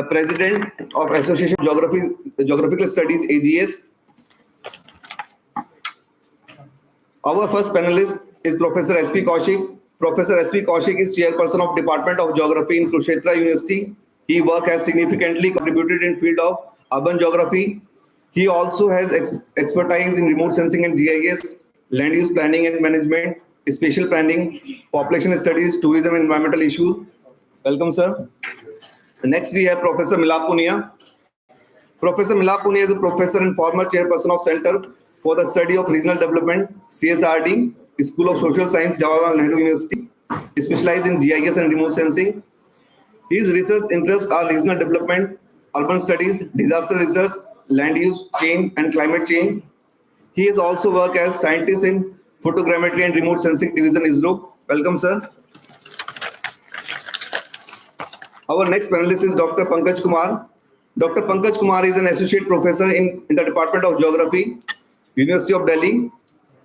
President of Association of Geographical Studies, AGS. Our first panelist is Professor S.P. Kaushik. Professor S.P. Kaushik is Chairperson of Department of Geography in Kurukshetra University. His work has significantly contributed in field of urban geography. He also has expertise in remote sensing and GIS, land use planning and management, spatial planning, population studies, tourism and environmental issues. Welcome, sir. Next, we have Professor Milak Punia. Professor Milak Punia is a professor and former chairperson of Center for the Study of Regional Development, CSRD, School of Social Science, Jawaharlal Nehru University, specialized in GIS and remote sensing. His research interests are regional development, urban studies, disaster research, land use change, and climate change. He has also worked as scientist in photogrammetry and remote sensing division ISRO. Welcome, sir. Our next panelist is Dr. Pankaj Kumar. Dr. Pankaj Kumar is an associate professor in the Department of Geography, University of Delhi,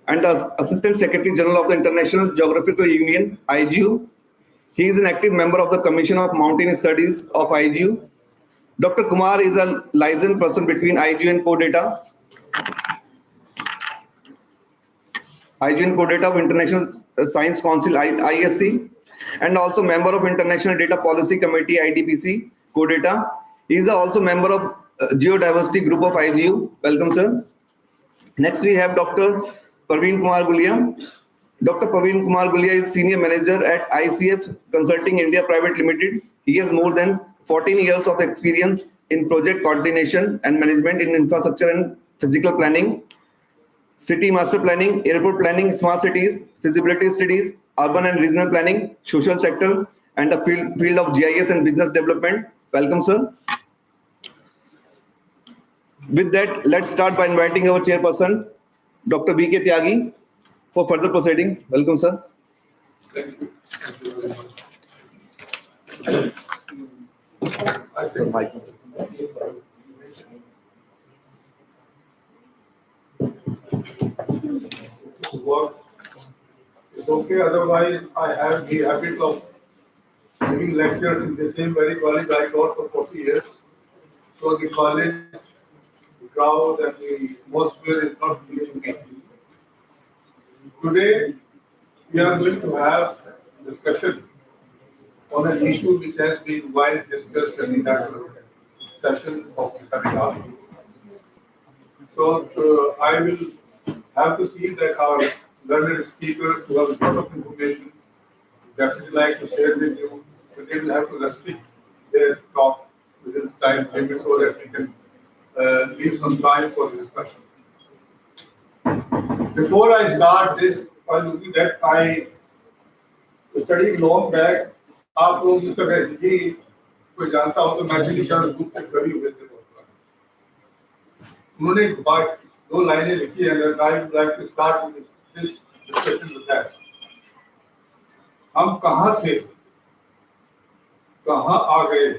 and Assistant Secretary General of the International Geographical Union, IGU. He is an active member of the Commission of Mountain Studies of IGU. Dr. Kumar is a liaison person between IGU and CODATA. IGU and CODATA of International Science Council, ISC, and also member of International Data Policy Committee, IDPC, CODATA. He is also member of Geodiversity Group of IGU. Welcome, sir. Next, we have Dr. Praveen Kumar Gulia. Dr. Praveen Kumar Gulia is Senior Manager at ICF Consulting India Private Limited. He has more than 14 years of experience in project coordination and management in infrastructure and physical planning, city master planning, airport planning, smart cities, feasibility studies, urban and regional planning, social sector, and the field of GIS and business development. Welcome, sir. With that, let's start by inviting our chairperson, Dr. B.K. Tyagi, for further proceeding. Welcome, sir. Thank you. Thank you very much. I think work is okay. Otherwise, I have the habit of giving lectures in the same very college I taught for 40 years. So the college, the crowd, and the atmosphere is not new to me. Today, we are going to have a discussion on an issue which has been widely discussed in that session of the seminar. So I will have to see that our learned speakers who have a lot of information definitely like to share with you, but they will have to restrict their talk within time limit so that we can leave some time for the discussion. Before I start this, while looking that I studying long back, आप लोग मुझसे कहे कि कोई जानता हो तो Maithili Sharan group से कवि हुए थे उन्होंने एक बात दो लाइनें लिखी है and I would like to start with this discussion with that. हम कहाँ थे, कहाँ आ गए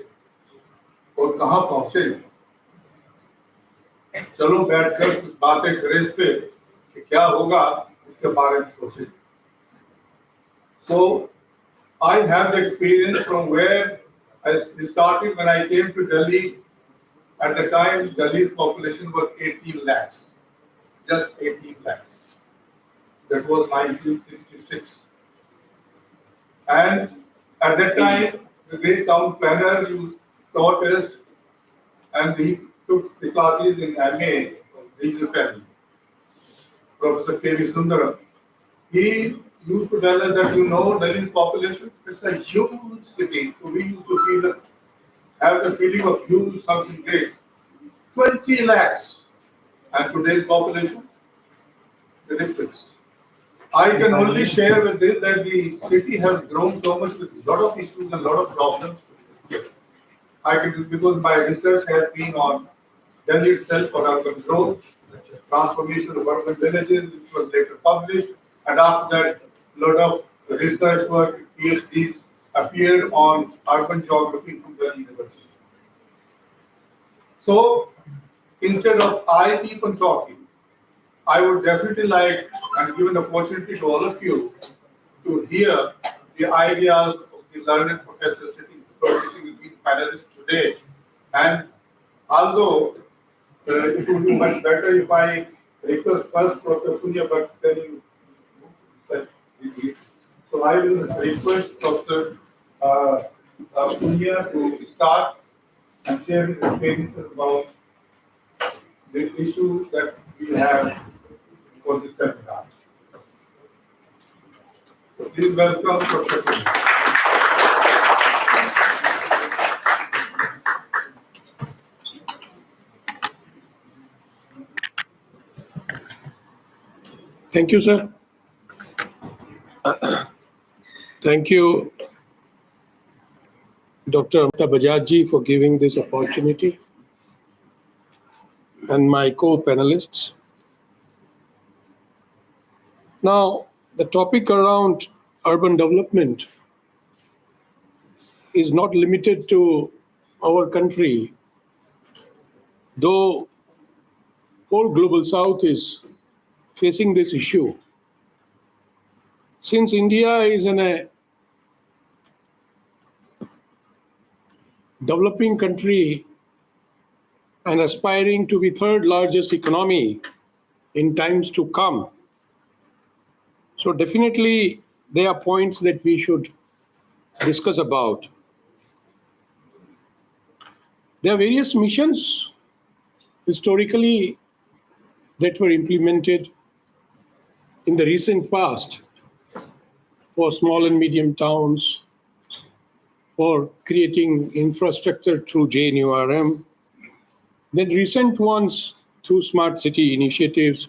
और कहाँ पहुँचे, चलो बैठकर कुछ बातें करें इस पे कि क्या होगा इसके बारे में सोचें. So I have the experience from where I started when I came to Delhi. At the time, Delhi's population was 18 lakhs, just 18 lakhs. That was 1966. And at that time, the great town planner you taught us, and he took the classes in MA of regional planning, Professor K.V. Sundaram. He used to tell us that, Delhi's population is a huge city. So we used to have the feeling of huge something great. 20 lakhs. And today's population, the difference. I can only share with this that the city has grown so much with a lot of issues and a lot of problems. I can, because my research has been on Delhi itself for urban growth, transformation of urban villages, which was later published, and after that, a lot of research work, PhDs appeared on urban geography from Delhi University. So, instead of I keep on talking, I would definitely like and give an opportunity to all of you to hear the ideas of the learned professors sitting between panelists today. And although it would be much better if I request first Professor Punya, but then you said so I will request Professor Punya to start and share his experiences about the issue that we have for this seminar. So please welcome Professor Punya. Thank you, sir. Thank you, Dr. Amita Bajaj ji, for giving this opportunity, and my co-panelists. Now, the topic around urban development is not limited to our country, though whole global south is facing this issue. Since India is in a developing country and aspiring to be third largest economy in times to come, so definitely there are points that we should discuss about. There are various missions historically that were implemented in the recent past for small and medium towns, for creating infrastructure through JNURM, then recent ones through smart city initiatives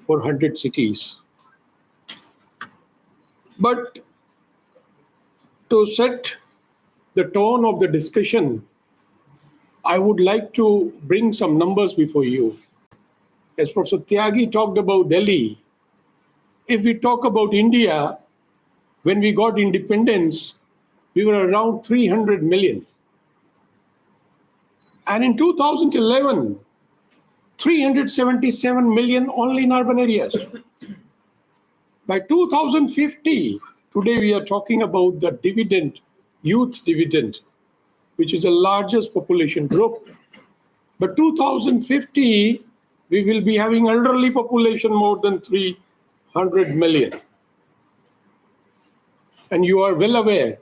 for 100 cities. But to set the tone of the discussion, I would like to bring some numbers before you. As Professor Tyagi talked about Delhi, if we talk about India, when we got independence, we were around 300 million. And in 2011, 377 million only in urban areas. By 2050, today we are talking about the dividend, youth dividend, which is the largest population group. But 2050, we will be having elderly population more than 300 million. And you are well aware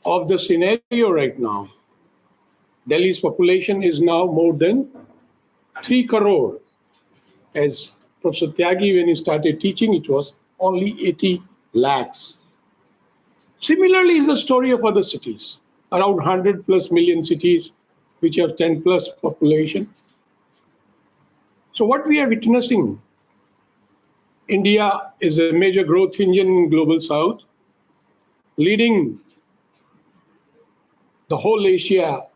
of the scenario right now. Delhi's population is now more than 3 crore. As Professor Tyagi, when he started teaching, it was only 80 lakhs. Similarly is the story of other cities, around 100 plus million cities, which have 10 plus population. So what we are witnessing, India is a major growth engine in global south, leading the whole Asia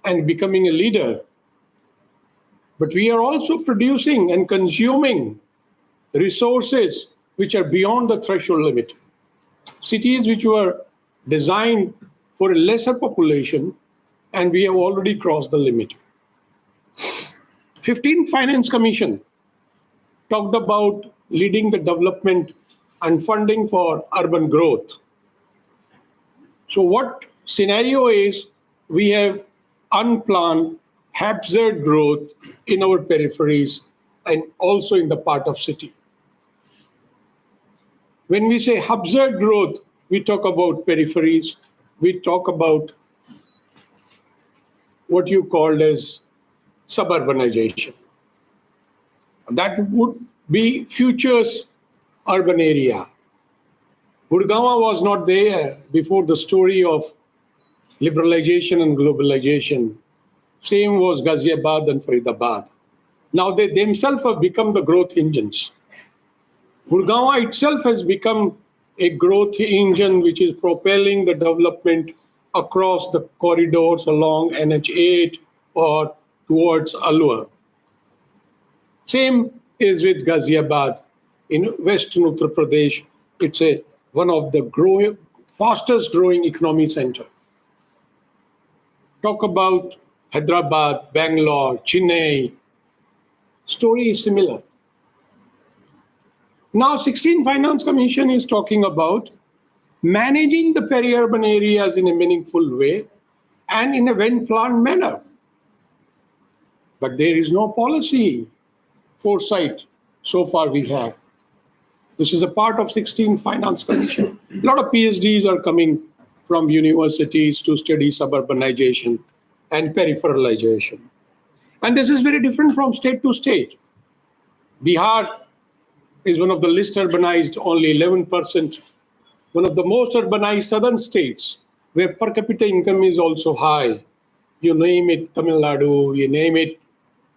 and becoming a leader. But we are also producing and consuming resources which are beyond the threshold limit. Cities which were designed for a lesser population, and we have already crossed the limit. 15th Finance Commission talked about leading the development and funding for urban growth. So what scenario is, we have unplanned, haphazard growth in our peripheries and also in the part of city. When we say haphazard growth, we talk about peripheries, we talk about what you called as suburbanization. That would be future's urban area. Gurgaon was not there before the story of liberalization and globalization. Same was Ghaziabad and Faridabad. Now they themselves have become the growth engines. Gurgaon itself has become a growth engine which is propelling the development across the corridors along NH8 or towards Alwar. Same is with Ghaziabad in western Uttar Pradesh. It's one of the fastest growing economy center. Talk about Hyderabad, Bangalore, Chennai. Story is similar. Now 16th Finance Commission is talking about managing the peri-urban areas in a meaningful way and in a well-planned manner. But there is no policy foresight so far we have. This is a part of 16th Finance Commission. A lot of PhDs are coming from universities to study suburbanization and peripheralization. And this is very different from state to state. Bihar is one of the least urbanized, only 11%, one of the most urbanized southern states, where per capita income is also high. You name it Tamil Nadu, you name it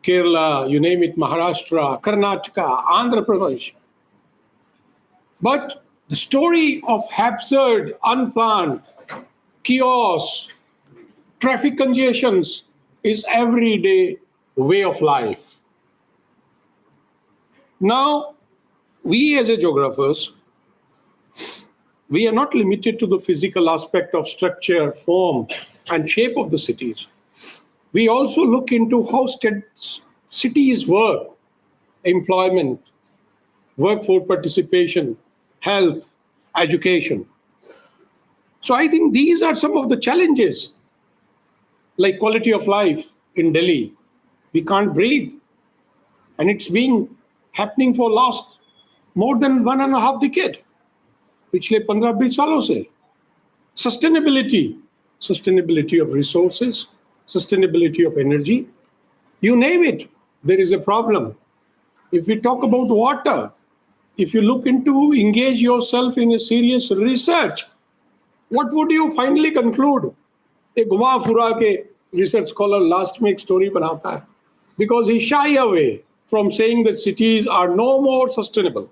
Kerala, you name it Maharashtra, Karnataka, Andhra Pradesh. But the story of absurd, unplanned, chaos, traffic congestions is everyday way of life. Now, we as a geographers, we are not limited to the physical aspect of structure, form, and shape of the cities. We also look into how cities work, employment, workforce participation, health, education. So I think these are some of the challenges, like quality of life in Delhi. We can't breathe. And it's been happening for last more than 1.5 decades. पिछले 15-20 सालों से. Sustainability of resources, sustainability of energy, you name it, there is a problem. If we talk about water, if you look into, engage yourself in a serious research, what would you finally conclude? A घुमा फुरा के research scholar last में एक story बनाता है, because he shy away from saying that cities are no more sustainable.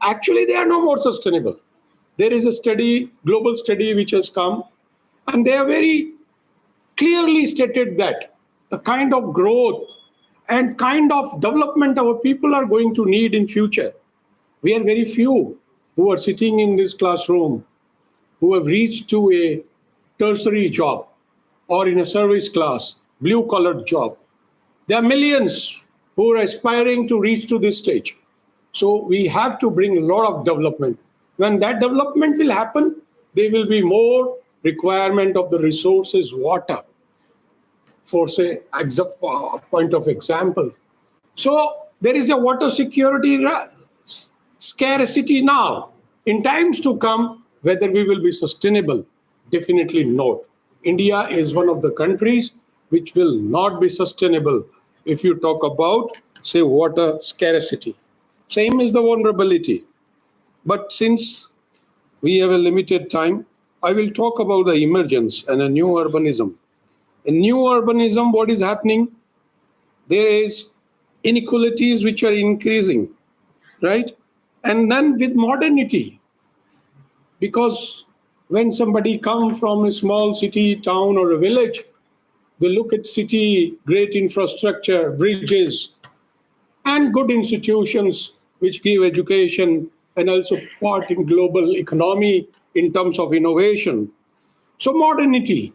Actually, they are no more sustainable. There is a study, global study, which has come, and they have very clearly stated that the kind of growth and kind of development our people are going to need in future. We are very few who are sitting in this classroom who have reached to a tertiary job or in a service class, blue-collared job. There are millions who are aspiring to reach to this stage. So we have to bring a lot of development. When that development will happen, there will be more requirement of the resources, water, for say, point of example. So there is a water security scarcity now. In times to come, whether we will be sustainable, definitely not. India is one of the countries which will not be sustainable if you talk about, say, water scarcity. Same is the vulnerability. But since we have a limited time, I will talk about the emergence and a new urbanism. In new urbanism, what is happening? There is inequalities which are increasing, right? And then with modernity, because when somebody comes from a small city, town, or a village, they look at city, great infrastructure, bridges, and good institutions which give education and also part in global economy in terms of innovation. So modernity.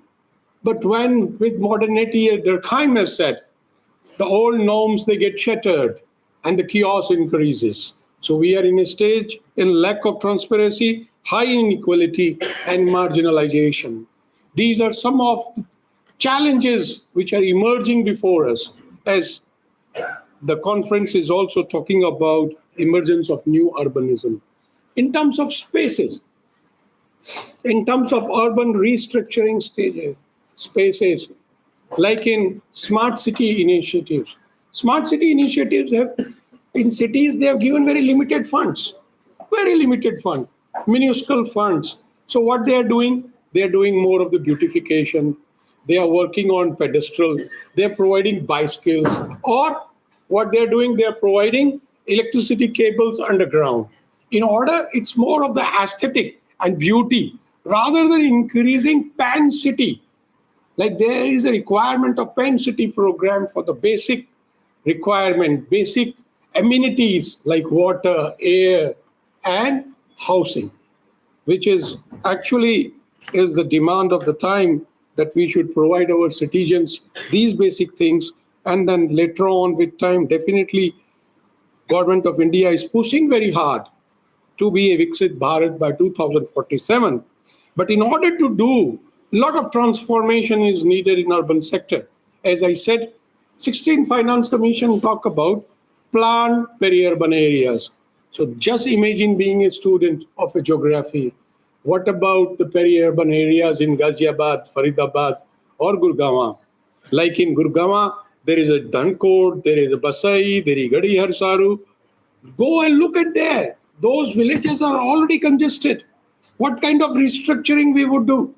But when with modernity, Durkheim has said, the old norms, they get shattered and the chaos increases. So we are in a stage in lack of transparency, high inequality, and marginalization. These are some of the challenges which are emerging before us, as the conference is also talking about emergence of new urbanism. In terms of spaces, in terms of urban restructuring spaces, like in smart city initiatives. Smart city initiatives have, in cities, they have given very limited funds, minuscule funds. So what they are doing more of the beautification. They are working on pedestal. They are providing bicycles, or what they are doing, they are providing electricity cables underground. In order, it's more of the aesthetic and beauty rather than increasing pan city. Like there is a requirement of pan city program for the basic requirement, basic amenities like water, air, and housing, which is actually is the demand of the time, that we should provide our citizens these basic things. And then later on with time, definitely government of India is pushing very hard to be a Viksit Bharat by 2047. But in order to do, a lot of transformation is needed in urban sector. As I said, 16 Finance Commission talk about planned peri-urban areas. So just imagine being a student of a geography. What about the peri-urban areas in Ghaziabad, Faridabad, or Gurgaon? Like in Gurgaon, there is a Dhankot, there is a Basai, there is Gadi Harsaru. Go and look at there. Those villages are already congested. What kind of restructuring we would do?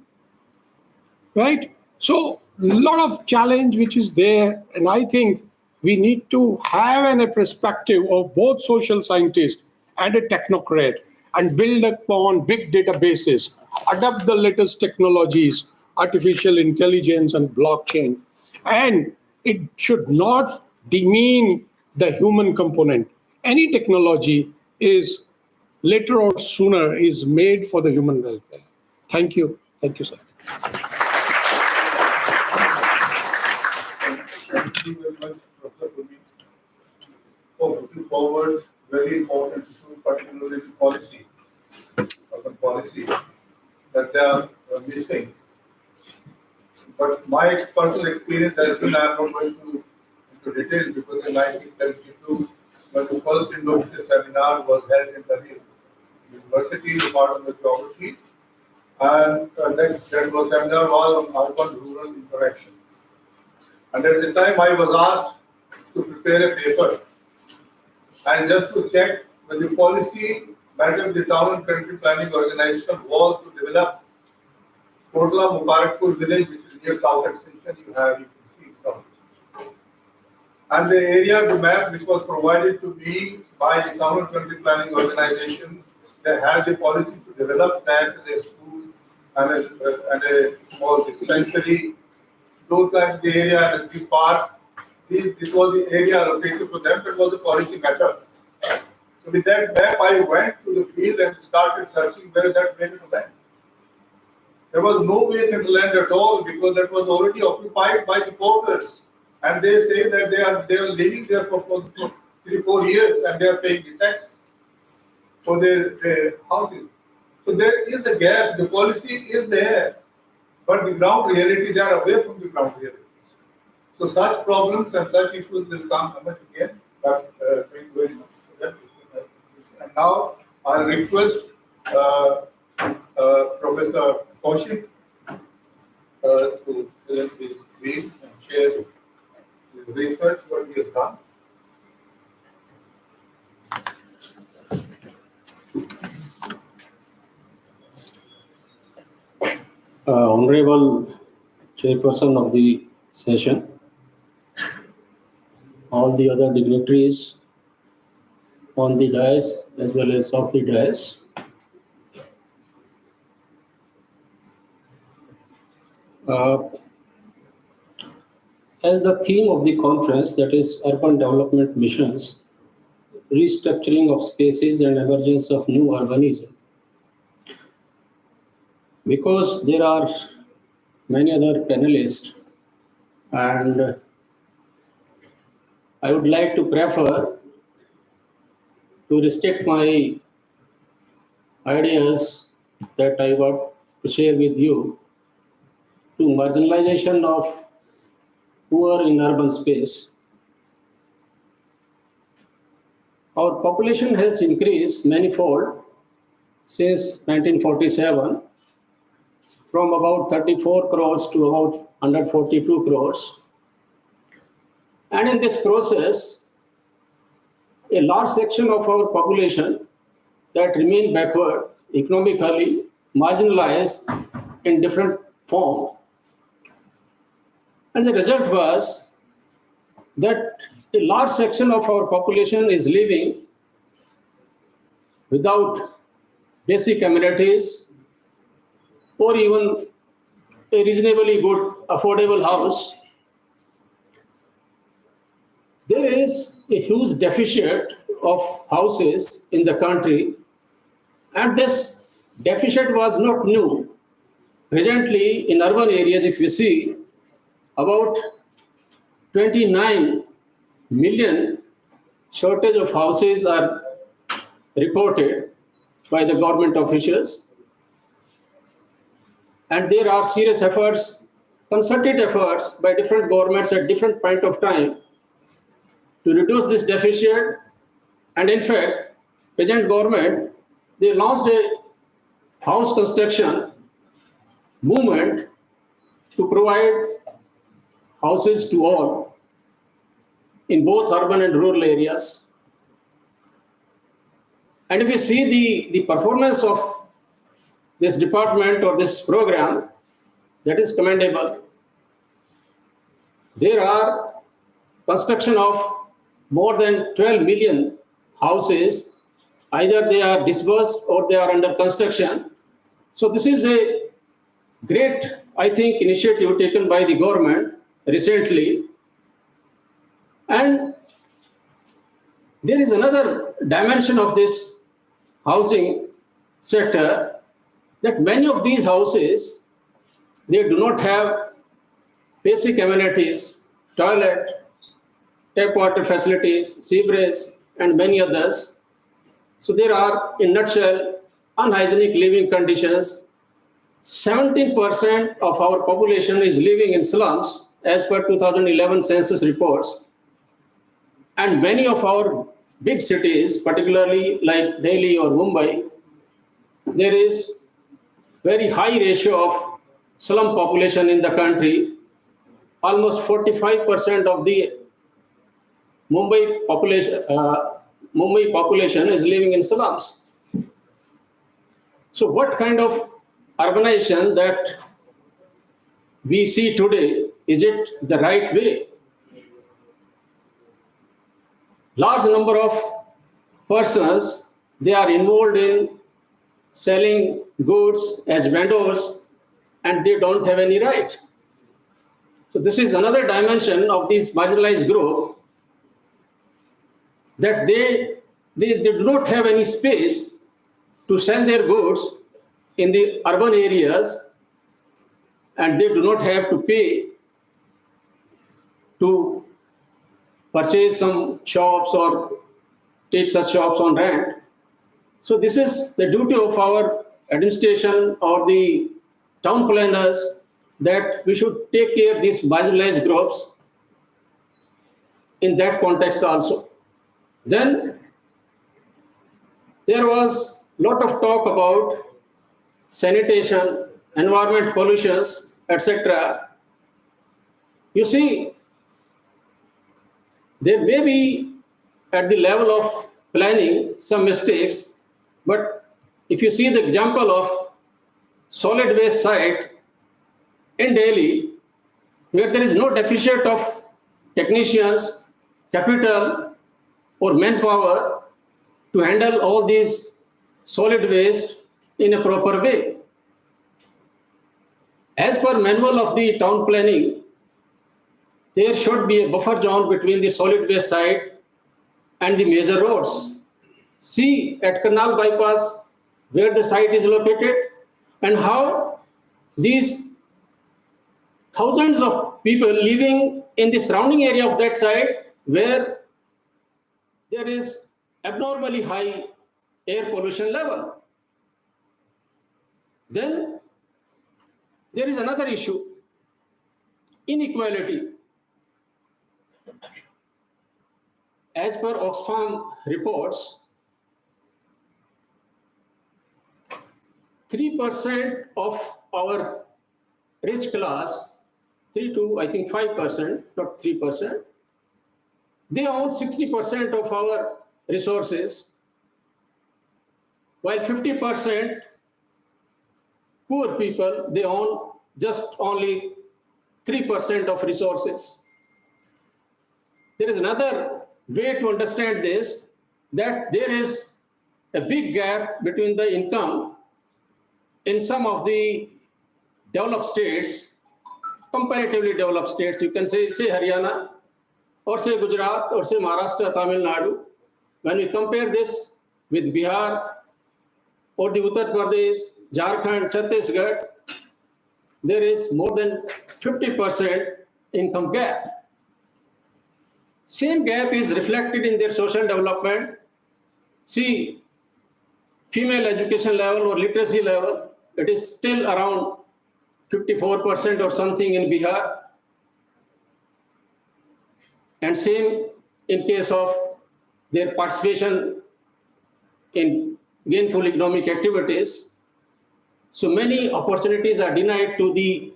Right? So a lot of challenge which is there, and I think we need to have a perspective of both social scientists and a technocrat and build upon big databases, adopt the latest technologies, artificial intelligence and blockchain. And it should not demean the human component. Any technology is later or sooner is made for the human welfare. Thank you. Thank you, sir. Thank you very much, Professor Pumi, for putting forward very important issues, particularly policy, urban policy, that they are missing. But my personal experience has been, I am not going to into detail, because in 1972, when the first Indo-British seminar was held in Delhi University, Department of Geography, and that was seminar was on urban-rural interaction. And at the time, I was asked to prepare a paper, and just to check when the policy matter the town and country planning organization was to develop Kotla Mubarakpur village, which is near South Extension. You can see South Extension. And the area, the map which was provided to me by the town and country planning organization, they had the policy to develop that as a school and a small dispensary. Those kinds of the area and the park, this was the area allocated for them, that was the policy matter. So with that map, I went to the field and started searching where that vacant land. There was no vacant land at all, because that was already occupied by the porters. And they say that they are living there for 3-4 years, and they are paying the tax for their houses. So there is a gap, the policy is there. But the ground reality, they are away from the ground realities. So such problems and such issues will come much again. But thank you very much for that. And now I request Professor Kaushik to present his view and share his research, what he has done. Honorable Chairperson of the session, all the other dignitaries on the dais as well as off the dais. As the theme of the conference, that is urban development missions, restructuring of spaces and emergence of new urbanism. Because there are many other panelists, and I would like to prefer to restrict my ideas that I want to share with you to marginalization of poor in urban space. Our population has increased manifold since 1947, from about 34 crores to about 142 crores. And in this process, a large section of our population that remain backward, economically marginalized in different form. And the result was that a large section of our population is living without basic amenities, or even a reasonably good, affordable house. There is a huge deficit of houses in the country, and this deficit was not new. Presently, in urban areas, if you see, about 29 million shortage of houses are reported, by the government officials. And there are serious efforts, concerted efforts by different governments at different point of time to reduce this deficit. And in fact, present government, they launched a house construction movement to provide houses to all in both urban and rural areas. And if you see the performance of this department or this program, that is commendable. There are construction of more than 12 million houses. Either they are disbursed or they are under construction. So this is a great, I think, initiative taken by the government recently. And there is another dimension of this housing sector, that many of these houses, they do not have basic amenities, toilet, tap water facilities, sewerage, and many others. So there are, in nutshell, unhygienic living conditions. 17% of our population is living in slums as per 2011 census reports. And many of our big cities, particularly like Delhi or Mumbai, there is very high ratio of slum population in the country. Almost 45% of the Mumbai population is living in slums. So what kind of urbanization that we see today, is it the right way? Large number of persons, they are involved in selling goods as vendors, and they don't have any right. So this is another dimension of this marginalized group, that they do not have any space to sell their goods in the urban areas, and they do not have to pay to purchase some shops or take such shops on rent. So this is the duty of our administration or the town planners, that we should take care of these marginalized groups in that context also. Then there was a lot of talk about sanitation, environment pollutions, etc. You see, there may be at the level of planning some mistakes, but if you see the example of solid waste site in Delhi, where there is no deficit of technicians, capital, or manpower to handle all these solid waste in a proper way. As per manual of the town planning, there should be a buffer zone between the solid waste site and the major roads. See at Canal Bypass where the site is located, and how these thousands of people living in the surrounding area of that site, where there is abnormally high air pollution level. Then there is another issue, inequality. As per Oxfam reports, 3% of our rich class, 3 to I think 5%, not 3%, they own 60% of our resources, while 50% poor people, they own just only 3% of resources. There is another way to understand this, that there is a big gap between the income in some of the developed states, comparatively developed states. You can say Haryana, or say Gujarat, or say Maharashtra, Tamil Nadu. When we compare this with Bihar, or the Uttar Pradesh, Jharkhand, Chhattisgarh, there is more than 50% income gap. Same gap is reflected in their social development. See, female education level or literacy level, it is still around 54% or something in Bihar. And same in case of their participation in gainful economic activities. So many opportunities are denied to the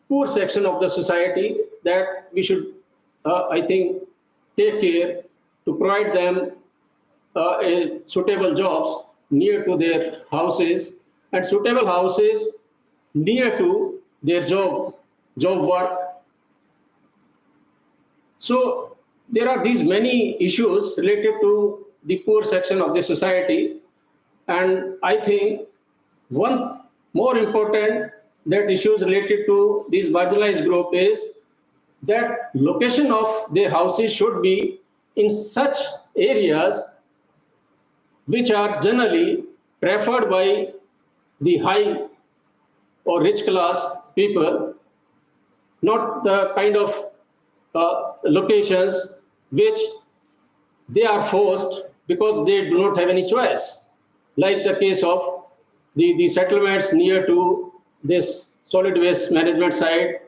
poor section of the society that we should, I think, take care to provide them suitable jobs near to their houses and suitable houses near to their job work. So there are these many issues related to the poor section of the society, and I think one more important that issues related to this marginalized group is that location of their houses should be in such areas which are generally preferred by the high or rich class people, not the kind of locations which they are forced because they do not have any choice, like the case of the settlements near to this solid waste management site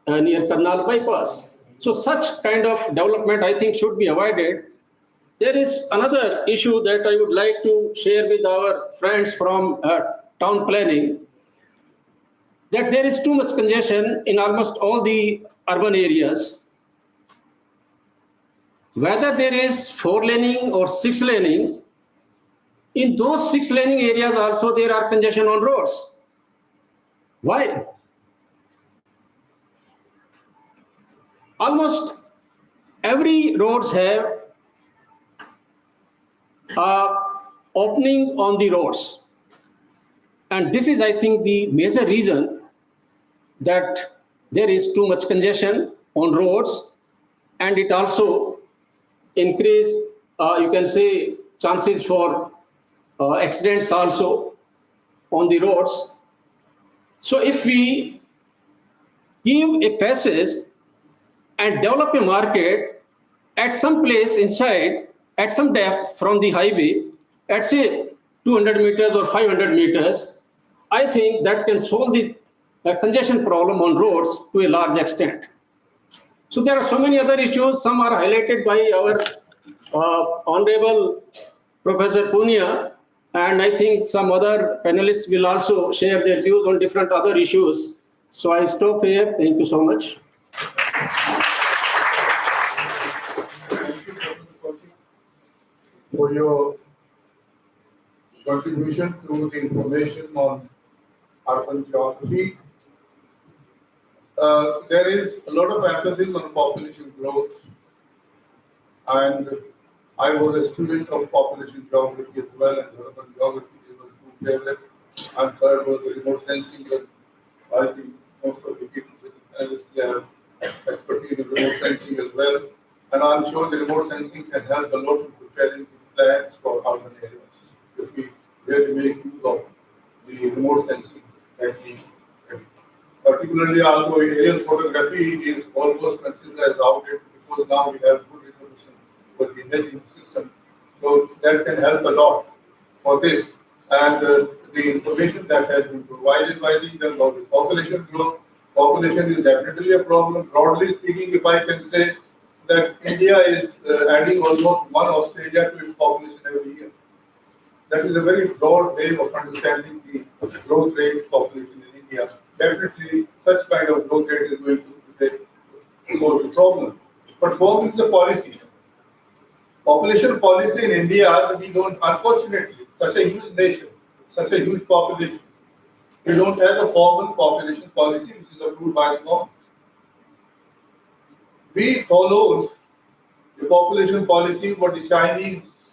near Karnal bypass. So such kind of development, I think, should be avoided. There is another issue that I would like to share with our friends from town planning, that there is too much congestion in almost all the urban areas. Whether there is 4-laning or 6-laning, in those 6-laning areas also there are congestion on roads. Why? Almost every roads have opening on the roads. And this is, I think, the major reason that there is too much congestion on roads, and it also increase, you can say, chances for accidents also on the roads. So if we give a passage and develop a market at some place inside, at some depth from the highway, at say 200 meters or 500 meters, I think that can solve the congestion problem on roads to a large extent. So there are so many other issues. Some are highlighted by our Honorable Professor Punia, and I think some other panelists will also share their views on different other issues. So I stop here. Thank you so much. For your contribution to the information on urban geography. There is a lot of emphasis on population growth, and I was a student of population geography as well, and urban geography was two favorite, and third was the remote sensing. I think most of the people sitting have expertise in remote sensing as well, and I'm sure the remote sensing can help a lot in preparing plans for urban areas. If we really make use of the remote sensing technique. Particularly, although aerial photography is almost considered as outdated because now we have good resolution for the imaging system. So that can help a lot for this. And the information that has been provided by the population growth, population is definitely a problem. Broadly speaking, if I can say that India is adding almost one Australia to its population every year. That is a very broad way of understanding the growth rate of population in India. Definitely, such kind of growth rate is going to pose a problem. But forming the policy, population policy in India, we don't, unfortunately, such a huge nation, such a huge population, we don't have a formal population policy which is approved by the Congress. We followed the population policy what the Chinese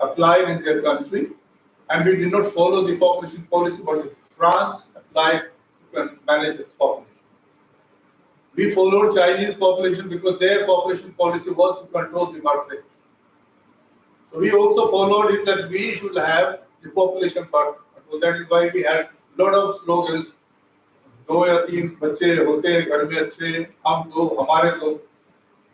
applied in their country, and we did not follow the population policy what France applied to manage its population. We followed Chinese population because their population policy was to control the birth rate. So we also followed it that we should have the population birth. So that is why we had a lot of slogans. दो या तीन बच्चे होते घर में अच्छे हम दो हमारे दो.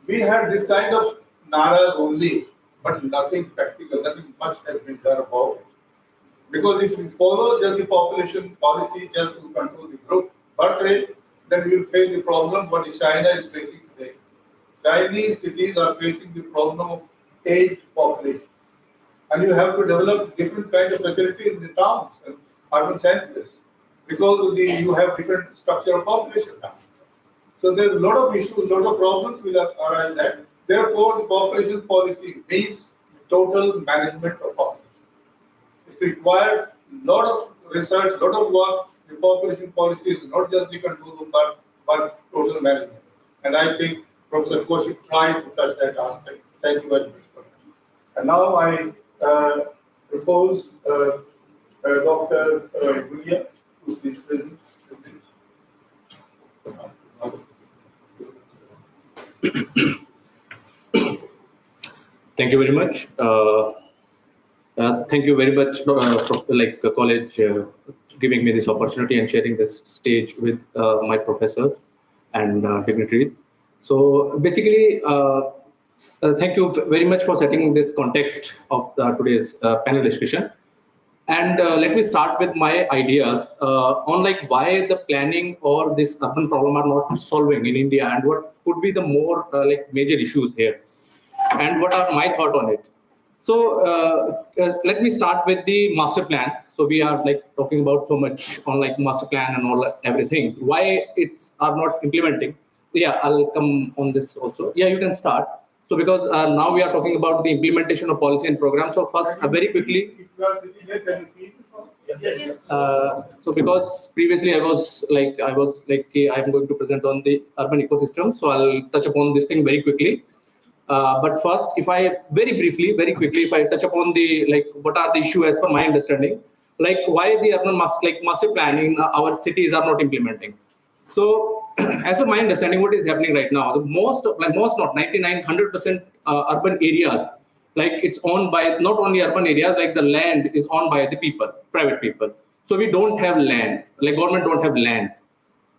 We had this kind of naras only, but nothing practical, nothing much has been done about it. Because if you follow just the population policy just to control the growth birth rate, then you will face the problem what China is facing today. Chinese cities are facing the problem of aged population. And you have to develop different kinds of facilities in the towns and urban centers because of you have different structure of population now. So there's a lot of issues, a lot of problems will arise there. Therefore, the population policy means total management of population. It requires a lot of research, a lot of work. The population policy is not just the control of birth, but total management. And I think Professor Kaushik tried to touch that aspect. Thank you very much for that. And now I propose Dr. Gulia to please present. Thank you very much. Thank you very much, college, giving me this opportunity and sharing this stage with my professors and dignitaries. So basically, thank you very much for setting this context of today's panel discussion. And let me start with my ideas on why the planning or this urban problem are not solving in India, and what could be the more major issues here, and what are my thought on it. So let me start with the master plan. So we are talking about so much on master plan and all everything. Why it's are not implementing? Yeah, I'll come on this also. Yeah, you can start. So because now we are talking about the implementation of policy and programs. So first, very quickly. So because previously I was I'm going to present on the urban ecosystem. So I'll touch upon this thing very quickly. But first, if I very quickly, if I touch upon the what are the issues as per my understanding, why the urban master plan in our cities are not implementing. So, as per my understanding, what is happening right now, the most not 99, 100% urban areas, it's owned by not only urban areas, the land is owned by the people, private people. So we don't have land, government don't have land.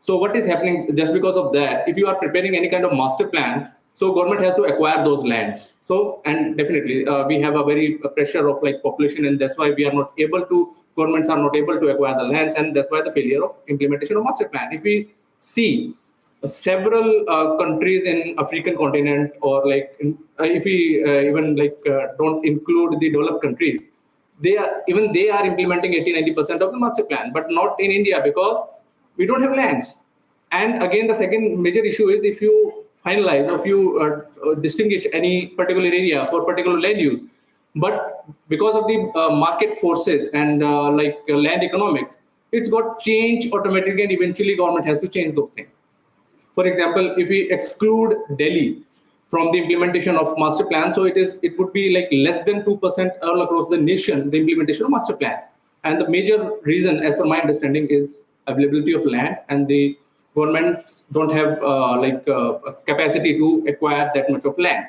So what is happening just because of that? If you are preparing any kind of master plan, so government has to acquire those lands. So, and definitely we have a very pressure of population, and that's why we are not able to, governments are not able to acquire the lands, and that's why the failure of implementation of master plan. If we see several countries in African continent, or if we even don't include the developed countries, they are implementing 80-90% of the master plan, but not in India because we don't have lands. And again, the second major issue is if you finalize or if you distinguish any particular area for particular land use, but because of the market forces and land economics, it's got changed automatically, and eventually government has to change those things. For example, if we exclude Delhi from the implementation of master plan, so it would be less than 2% all across the nation, the implementation of master plan. And the major reason, as per my understanding, is availability of land, and the governments don't have capacity to acquire that much of land.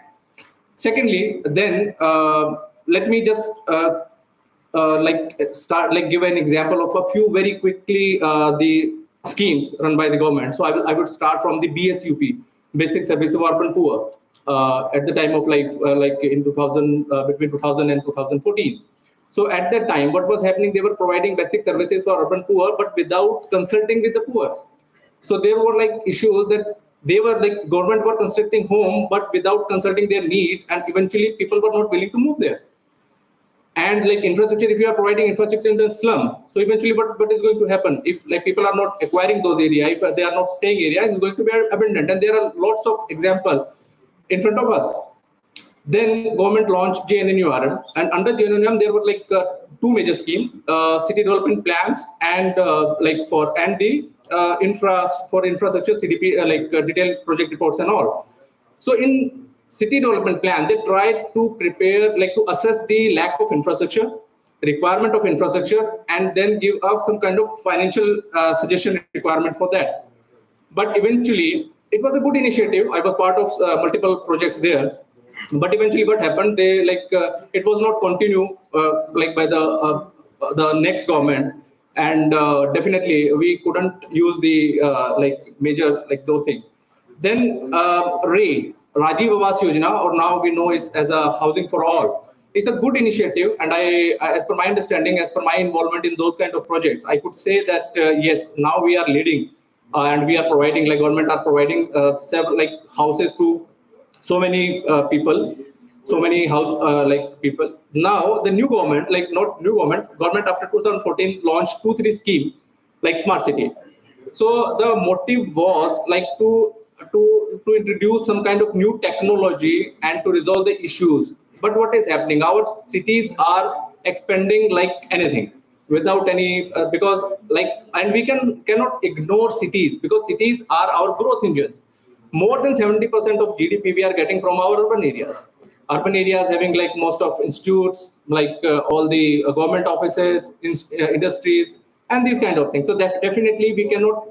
Secondly, then let me just give an example of a few very quickly the schemes run by the government. So I would start from the BSUP, Basic Service of Urban Poor, at the time of in 2000 between 2000 and 2014. So at that time, what was happening? They were providing basic services for urban poor, but without consulting with the poor. So there were issues that they were government were constructing home, but without consulting their need, and eventually people were not willing to move there. And infrastructure, if you are providing infrastructure in the slum, so eventually what is going to happen if people are not acquiring those areas, if they are not staying areas, it's going to be abandoned. And there are lots of examples in front of us. Then government launched JNNURM, and under JNNURM there were two major schemes: city development plans and for infrastructure CDP, detailed project reports and all. So in city development plan, they tried to prepare to assess the lack of infrastructure, requirement of infrastructure, and then give up some kind of financial suggestion requirement for that. But eventually, it was a good initiative. I was part of multiple projects there. But eventually, what happened? They it was not continued by the next government, and definitely we couldn't use the major those things. Then Rajiv Awas Yojana, or now we know is as a housing for all. it's a good initiative. And as per my understanding, as per my involvement in those kind of projects, I could say that yes, now we are leading and we are providing, like government are providing several like houses to so many people, so many house like people. Now the new government, like not new government after 2014 launched 2-3 scheme like smart city. So the motive was like to introduce some kind of new technology and to resolve the issues. But what is happening? Our cities are expanding like anything without any because like, and we cannot ignore cities because cities are our growth engines. More than 70% of GDP we are getting from our urban areas. Urban areas having like most of institutes, like all the government offices, industries, and these kind of things. So that definitely we cannot.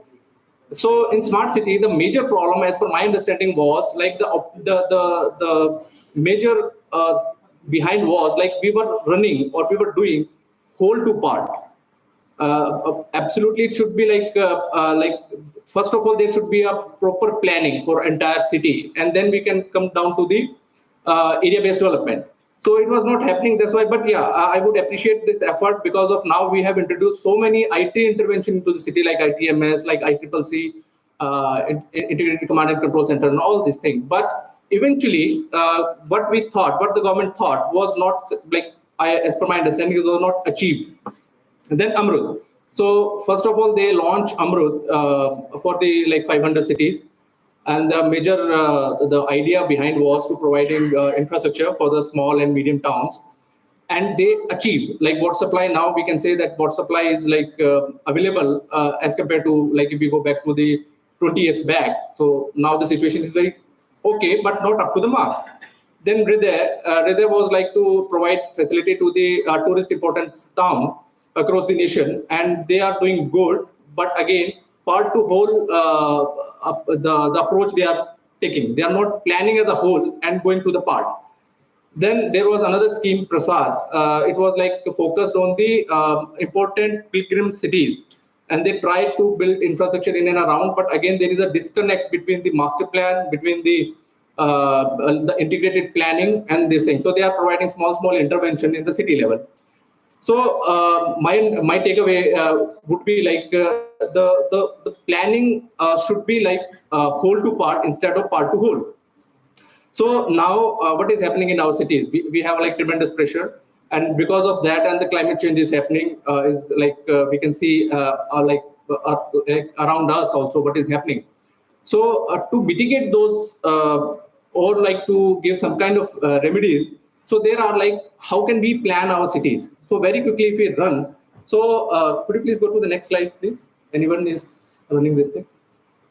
So in smart city, the major problem, as per my understanding, was like the major behind was like we were running or we were doing whole to part. Absolutely, it should be like first of all there should be a proper planning for entire city, and then we can come down to the area based development. So it was not happening, that's why. But yeah, I would appreciate this effort because of now we have introduced so many IT intervention into the city, like ITMS, like ICCC, integrated command and control center, and all these things. But eventually what the government thought was not like, as per my understanding, it was not achieved. And then Amrut. So first of all, they launched Amrut for the like 500 cities, and the major the idea behind was to providing infrastructure for the small and medium towns, and they achieved like water supply. Now we can say that water supply is like available as compared to like if we go back to the 20 years back. So now the situation is very okay, but not up to the mark. Then Hriday was like to provide facility to the tourist important town across the nation, and they are doing good. But again, part to whole the approach they are taking. They are not planning as a whole and going to the part. Then there was another scheme, Prasad. It was like focused on the important pilgrim cities, and they tried to build infrastructure in and around. But again, there is a disconnect between the master plan, between the integrated planning, and this thing. So they are providing small intervention in the city level. So my takeaway would be like the planning should be like whole to part instead of part to whole. So now what is happening in our cities? We have like tremendous pressure, and because of that, and the climate change is happening, is like we can see like around us also what is happening. So to mitigate those or like to give some kind of remedies, so there are like how can we plan our cities? So very quickly, if we run, so could you please go to the next slide, please? Anyone is running this thing?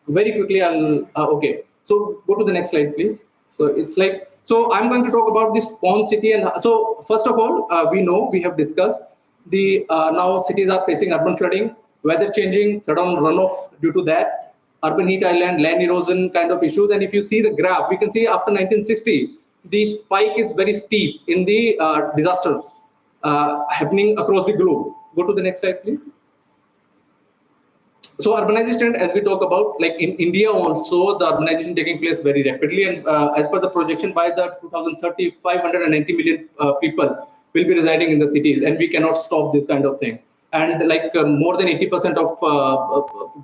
Very quickly, I'll okay. So go to the next slide, please. So it's like, so I'm going to talk about this spawn city. And so first of all, we know, we have discussed the now cities are facing urban flooding, weather changing, sudden runoff due to that, urban heat island, land erosion kind of issues. And if you see the graph, we can see after 1960, the spike is very steep in the disasters happening across the globe. Go to the next slide, please. So urbanization, as we talk about, like in India also, the urbanization taking place very rapidly, and as per the projection, by the 2030, 590 million people will be residing in the cities, and we cannot stop this kind of thing. And like more than 80% of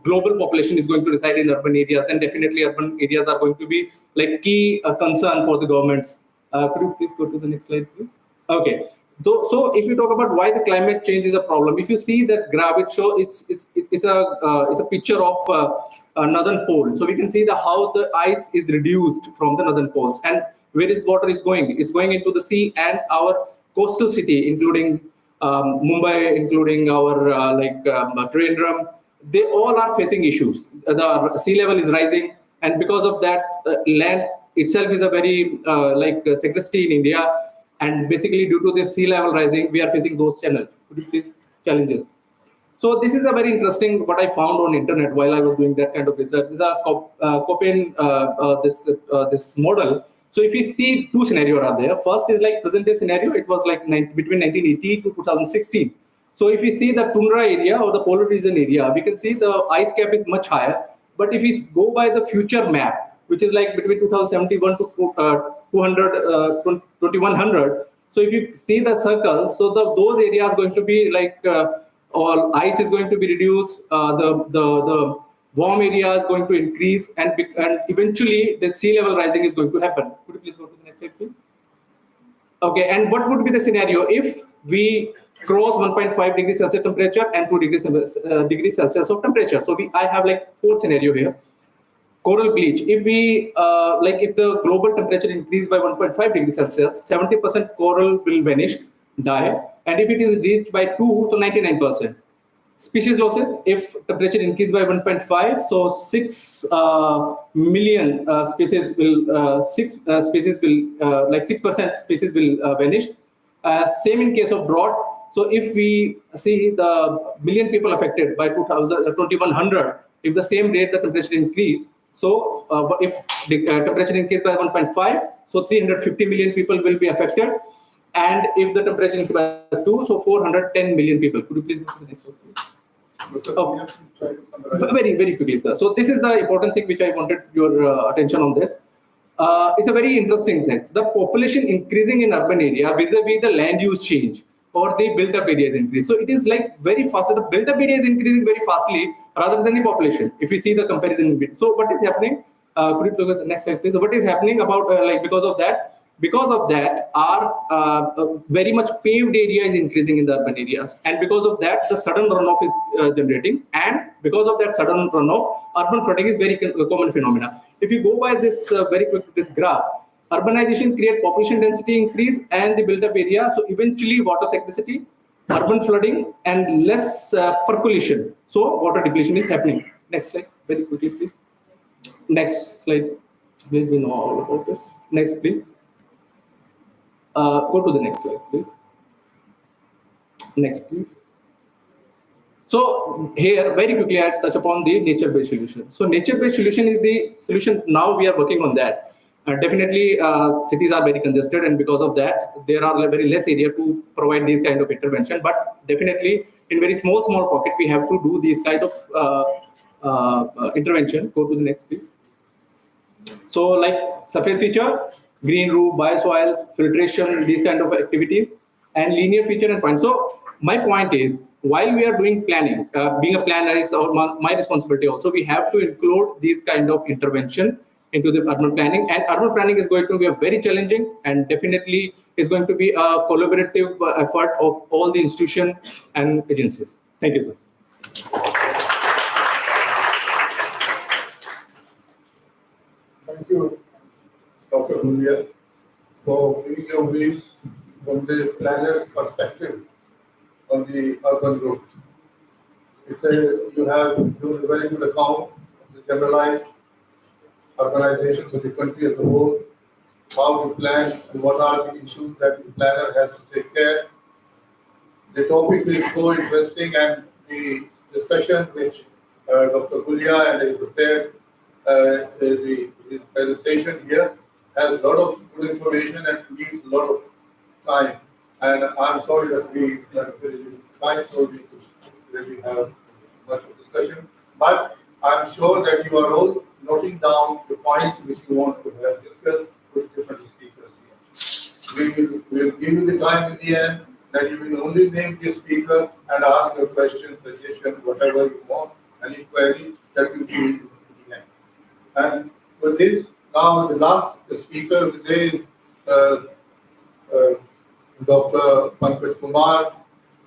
global population is going to reside in urban areas, and definitely urban areas are going to be like key concern for the governments. Could you please go to the next slide, please? Okay. So if you talk about why the climate change is a problem, if you see that graph, it shows it's a picture of a northern pole. So we can see how the ice is reduced from the northern poles, and where is water is going? It's going into the sea, and our coastal city, including Mumbai, including our Trivandrum, they all are facing issues. The sea level is rising, and because of that, land itself is a very scarcity in India. And basically, due to the sea level rising, we are facing those challenges. So this is a very interesting, what I found on internet while I was doing that kind of research. Is a Copen this model. So if you see two scenarios are there. First is like present day scenario. It was like between 1980 to 2016. So if you see the tundra area or the polar region area, we can see the ice cap is much higher. But if we go by the future map, which is like between 2071 to 2100, So if you see the circle, so those areas going to be like all ice is going to be reduced, the warm area is going to increase, and eventually the sea level rising is going to happen. Could you please go to the next slide, please? Okay, and what would be the scenario if we cross 1.5 degrees Celsius temperature and 2 degrees Celsius of temperature? So I have like 4 scenario here. Coral bleach. If we if the global temperature increase by 1.5 degrees Celsius, 70% coral will vanish, die, and if it is reached by 2, so 99%. Species losses. If temperature increase by 1.5, so 6 million species will 6% species will vanish. Same in case of drought. So if we see the million people affected by 2100, if the same rate the temperature increase, so if the temperature increase by 1.5, so 350 million people will be affected, and if the temperature increase by 2, so 410 million people. Could you please go to the next one, please? Oh, very quickly, sir. So this is the important thing which I wanted your attention on this. It's a very interesting sense. The population increasing in urban area vis-a-vis the land use change or the built-up areas increase. So it is like very fast. So the built-up area is increasing very fastly rather than the population. If we see the comparison. So what is happening? Could you look at the next slide, please? So what is happening about because of that? Because of that, our very much paved area is increasing in the urban areas, and because of that, the sudden runoff is generating, and because of that sudden runoff, urban flooding is very common phenomena. If you go by this very quick this graph, urbanization create population density increase and the built-up area, so eventually water scarcity, urban flooding, and less percolation. So water depletion is happening. Next slide, very quickly, please. Next slide. Please, we know all about it. Next, please. Go to the next slide, please. Next, please. So here, very quickly, I touch upon the nature-based solution. So nature-based solution is the solution. Now we are working on that. Definitely, cities are very congested, and because of that, there are very less area to provide these kind of intervention. But definitely, in very small pocket, we have to do these kind of intervention. Go to the next, please. So like surface feature, green roof, biosoils, filtration, these kind of activities, and linear feature and point. So my point is, while we are doing planning, being a planner is my responsibility also, we have to include these kind of intervention into the urban planning. And urban planning is going to be a very challenging, and definitely is going to be a collaborative effort of all the institutions and agencies. Thank you, sir. Thank you, Dr. Julia, for giving your views from the planner's perspective on the urban growth. You have given a very good account of the generalized organizations of the country as a whole, how to plan and what are the issues that the planner has to take care. The topic is so interesting, and the discussion which Dr. Julia and I prepared the presentation here has a lot of good information and needs a lot of time. And I'm sorry that we have very little time, so we could really have much of discussion. But I'm sure that you are all noting down the points which you want to have discussed with different speakers here. We will give you the time in the end that you will only name the speaker and ask your question, suggestion, whatever you want, any query that you feel. And with this, now the last speaker today is Dr. Pankaj Kumar.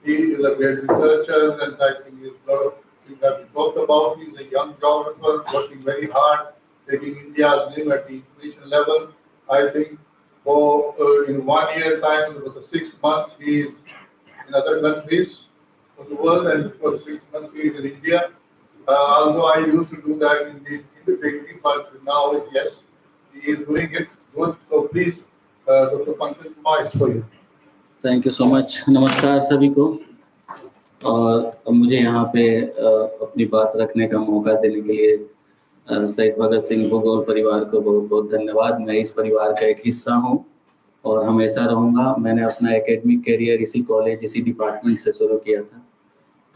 He is a great researcher, and I think a lot of things have been talked about. He is a young geographer working very hard, taking India's name at the information level. I think for in 1 year time, for the 6 months, he is in other countries of the world, and for 6 months he is in India. Although I used to do that in the beginning, but now yes, he is doing it good. So please, Dr. Pankaj Kumar, is for you. Thank you so much. नमस्कार सभी को, और मुझे यहाँ पे अपनी बात रखने का मौका देने के लिए शहीद भगत सिंह भूगोल परिवार को बहुत बहुत धन्यवाद। मैं इस परिवार का एक हिस्सा हूँ और हमेशा रहूँगा। मैंने अपना एकेडमिक करियर इसी कॉलेज, इसी डिपार्टमेंट से शुरू किया था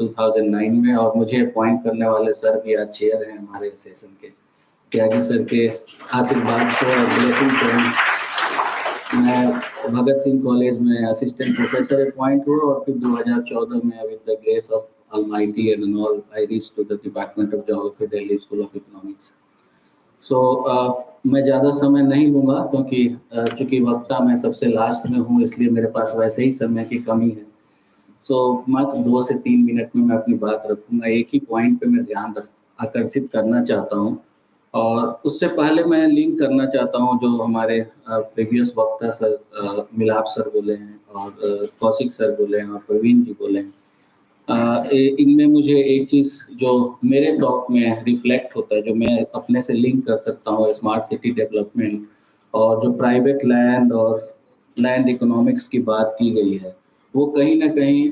2009 में, और मुझे अपॉइंट करने वाले सर भी आज चेयर हैं हमारे सेशन के, त्यागी सर के आशीर्वाद को और ब्लेसिंग को मैं भगत सिंह कॉलेज में असिस्टेंट प्रोफेसर अपॉइंट हुआ और फिर 2014 में with the grace of Almighty and all I reached to the Department of Geography, Delhi School of Economics. So मैं ज़्यादा समय नहीं लूँगा क्योंकि चूँकि वक्ता मैं सबसे लास्ट में हूँ, इसलिए मेरे पास वैसे ही समय की कमी है। तो मात्र 2 से 3 मिनट में मैं अपनी बात रखूँगा। एक ही पॉइंट पे मैं ध्यान आकर्षित करना चाहता हूँ और उससे पहले मैं लिंक करना चाहता हूँ जो हमारे प्रीवियस वक्ता सर मिलाप सर बोले हैं और कौशिक सर बोले हैं और प्रवीण जी बोले हैं। इनमें मुझे एक चीज़ जो मेरे टॉक में रिफ्लेक्ट होता है, जो मैं अपने से लिंक कर सकता हूँ स्मार्ट सिटी डेवलपमेंट और जो प्राइवेट लैंड और लैंड इकोनॉमिक्स की बात की गई है, वो कहीं ना कहीं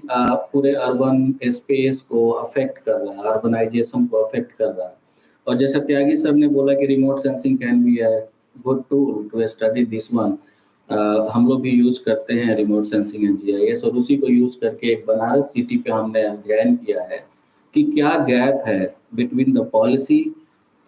पूरे अर्बन स्पेस को अफेक्ट कर रहा है, अर्बनाइजेशन को अफेक्ट कर रहा है। और जैसा त्यागी सर ने बोला कि remote sensing can be a good tool to study this one, हम लोग भी यूज करते हैं रिमोट सेंसिंग एंड जीआईएस और उसी को यूज करके एक बनारस सिटी पे हमने अध्ययन किया है कि क्या गैप है between the policy,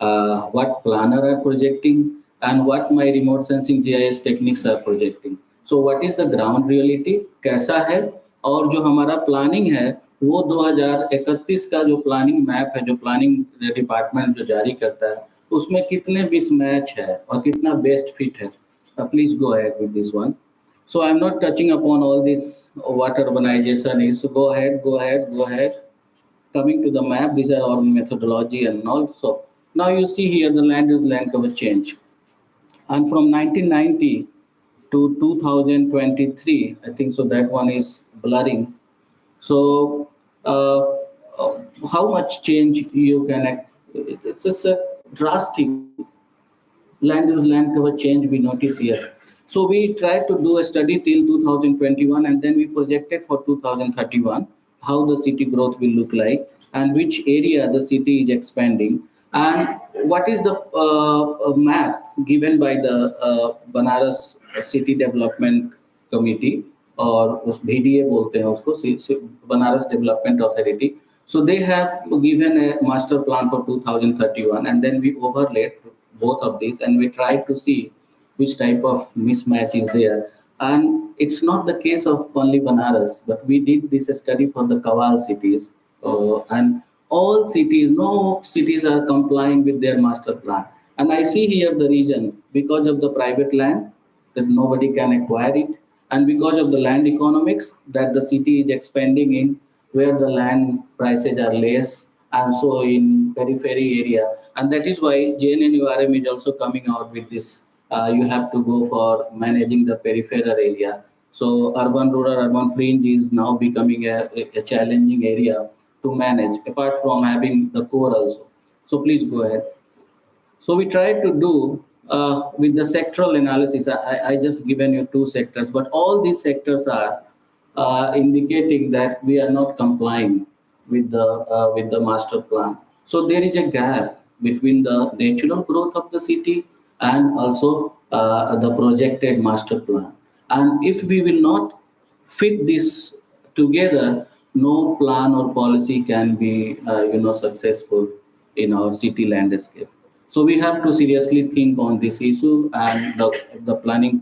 what planner are projecting and what my remote sensing GIS techniques are projecting. So what is the ground reality, कैसा है, और जो हमारा प्लानिंग है वो 2031 का जो प्लानिंग मैप है, जो प्लानिंग डिपार्टमेंट जो जारी करता है, उसमें कितने मिसमैच है और कितना बेस्ट फिट है। Please go ahead with this one. So I'm not touching upon all this what urbanization is. So go ahead. Coming to the map, these are our methodology and all. So now you see here the land use land cover change. And from 1990 to 2023, I think so that one is blurring. So uh, how much change you can, it's just a drastic land use land cover change we notice here. So we tried to do a study till 2021 and then we projected for 2031 how the city growth will look like and which area the city is expanding and what is the map given by the Banaras City Development Committee और उस BDA बोलते हैं उसको, Banaras Development Authority. So they have given a master plan for 2031 and then we overlaid both of these and we tried to see which type of mismatch is there. And it's not the case of only Banaras, but we did this study for the Kawal cities and all cities, no cities are complying with their master plan. And I see here the reason because of the private land that nobody can acquire it and because of the land economics that the city is expanding in where the land prices are less and so in periphery area. And that is why JNNURM is also coming out with this. You have to go for managing the peripheral area. So urban, rural, urban fringe is now becoming a challenging area to manage apart from having the core also. So please go ahead. So we tried to do with the sectoral analysis. I just given you 2 sectors, but all these sectors are indicating that we are not complying with the master plan. So there is a gap between the natural growth of the city and also the projected master plan. And if we will not fit this together, no plan or policy can be successful in our city landscape. So we have to seriously think on this issue and the planning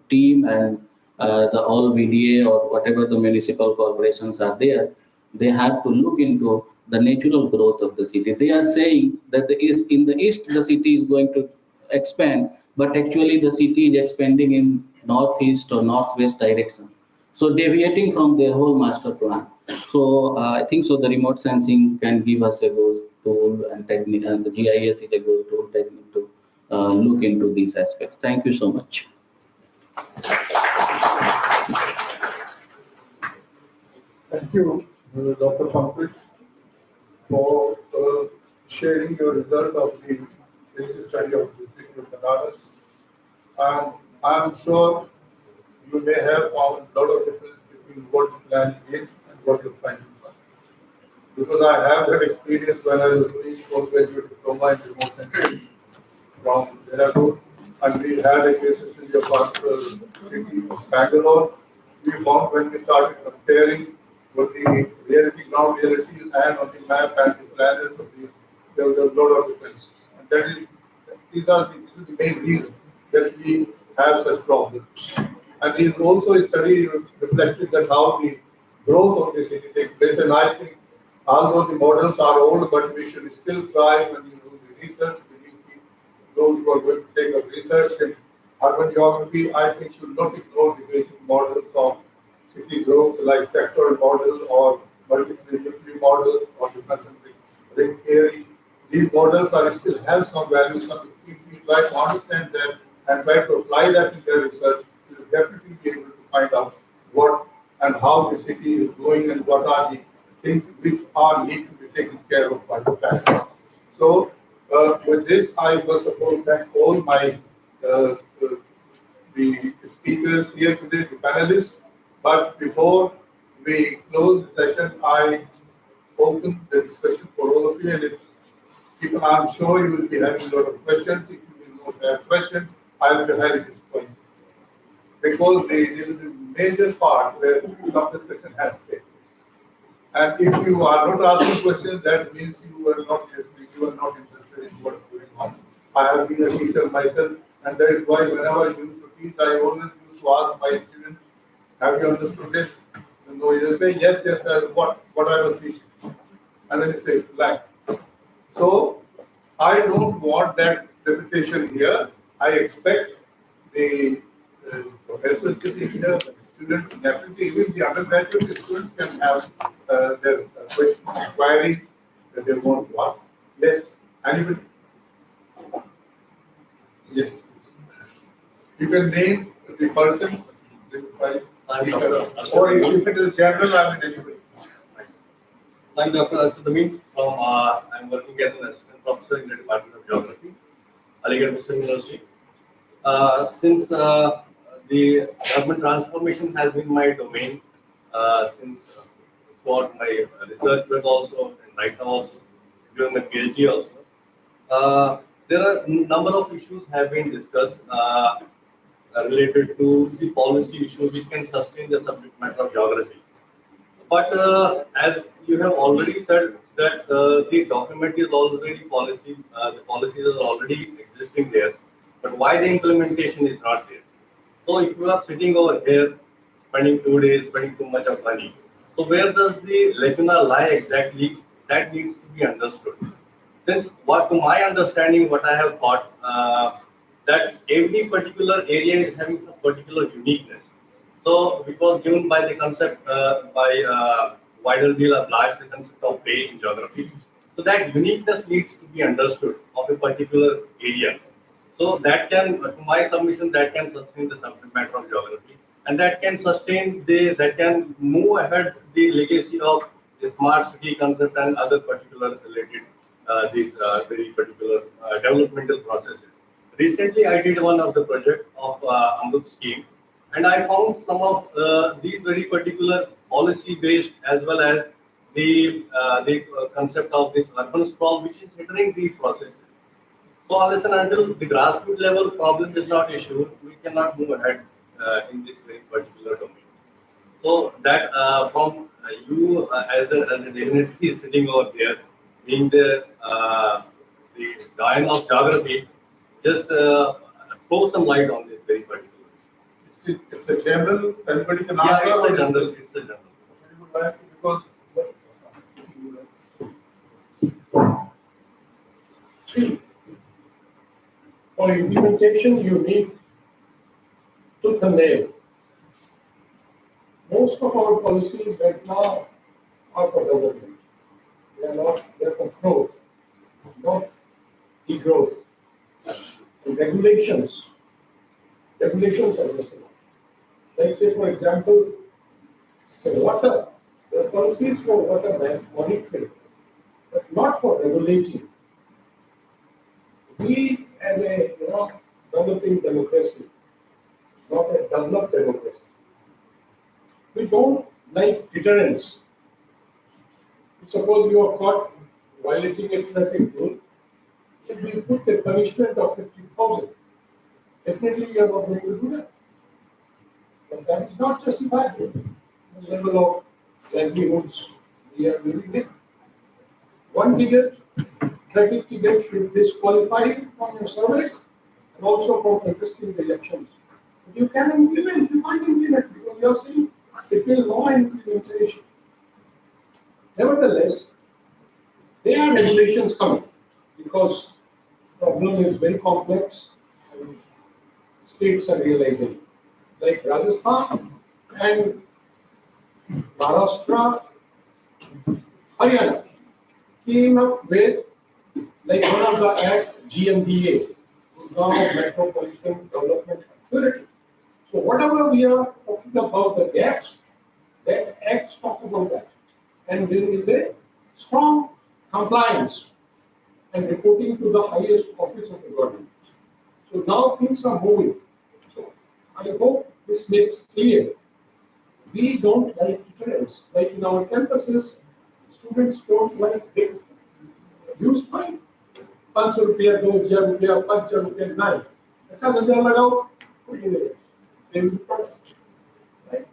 team and the all VDA or whatever the municipal corporations are there, they have to look into the natural growth of the city. They are saying that in the east the city is going to expand, but actually the city is expanding in northeast or northwest direction. So deviating from their whole master plan. So I think so the remote sensing can give us a good tool and technique, and the GIS is a good tool technique to look into these aspects. Thank you so much. Thank you, Dr. Pankaj, for sharing your result of the case study of the city of Banaras. And I'm sure you may have found a lot of difference between what the plan is and what your findings are. Because I have that experience when I was doing postgraduate diploma in remote sensing from Dehradun, and we had a case study of our city of Bangalore. We found when we started comparing what the reality, ground reality, and on the map and the planners of there was a lot of differences. And that is, this is the main reason that we have such problems. And it also a study reflected that how the growth of the city takes place. And I think although the models are old, but we should still try when you do the research. We need those who are going to take up research in urban geography, I think should not ignore the basic models of city growth like sectoral model or multi-unitary model or the concentric ring theory. These models are still have some value. Some if you try to understand them and try to apply that in their research, you will definitely be able to find out what and how the city is growing and what are the things which are need to be taken care of by the plan. So, with this, I first of all thank all my uh, the speakers here today, the panelists. But before we close the session, I open the discussion for all of you. And if I'm sure you will be having a lot of questions. If you will not have questions, I will be highly disappointed. Because this is the major part where some discussion has to take place. And if you are not asking questions, that means you are not listening, you are not interested in what's going on. I have been a teacher myself, and that is why whenever I used to teach, I always used to ask my students, have you understood this? And they say, yes, yes, what I was teaching. And then it says blank. So I don't want that reputation here. I expect the professors sitting here, the students, definitely even the undergraduate students can have their questions, queries that they want to ask. Yes, anybody? Yes. You can name the person, or if it is general, I mean anybody. I'm Dr. Asudameen from, I'm working as an assistant professor in the Department of Geography, Aligarh Muslim University. Since the urban transformation has been my domain since throughout my research work also, and right now also, during my PhD also, there are a number of issues have been discussed related to the policy issues which can sustain the subject matter of geography. But as you have already said that the document is already policy, the policies are already existing there, but why the implementation is not there? So if you are sitting over here, spending 2 days, spending too much of money, so where does the lacuna lie exactly? That needs to be understood. Since what to my understanding, what I have thought, that every particular area is having some particular uniqueness. So it was given by the concept by Weidel at large, the concept of bay in geography. So that uniqueness needs to be understood of a particular area. So that can, to my submission, that can sustain the subject matter of geography, and that can sustain that can move ahead the legacy of the smart city concept and other particular related these very particular developmental processes. Recently, I did one of the project of Amrut scheme, and I found some of these very particular policy-based as well as the concept of this urban sprawl, which is hindering these processes. So unless and until the grassroots level problem is not issued, we cannot move ahead in this very particular domain. So that from you as a dignitary sitting over there, being the guardian of geography, just throw some light on this very particular. It's a general, everybody can Yeah, answer. it's or a general. It's a general. you would like to, because See, for implementation, you need tooth and nail. Most of our policies right now are for development. They are not there for growth, not degrowth. And regulations are the same. Like say, for example, the water, there are policies for water monitoring, but not for regulating. We as a developing democracy, not a developed democracy, we don't like deterrence. Suppose you are caught violating a traffic rule, if we put a punishment of 50,000, definitely you are not going to do that. But that is not justifiable. The level of livelihoods we are living in. One ticket, traffic ticket should disqualify you from your service and also from contesting the elections. You can implement, you can't implement because you are saying it will law implementation. Nevertheless, there are regulations coming because problem is very complex and states are realizing. Like Rajasthan and Maharashtra, Haryana came up with like one of the act GMDA, Gurgaon Metropolitan Development Authority. So whatever we are talking about the gaps, that acts talk about that. And there is a strong compliance and reporting to the highest office of the government. So now things are moving. So I hope this makes clear. We don't like deterrence. Like in our campuses, students don't like big use fine. 500 रुपया 2000 रुपया 5000 रुपया नहीं अच्छा 1000 लगाओ कोई नहीं they will protest, right?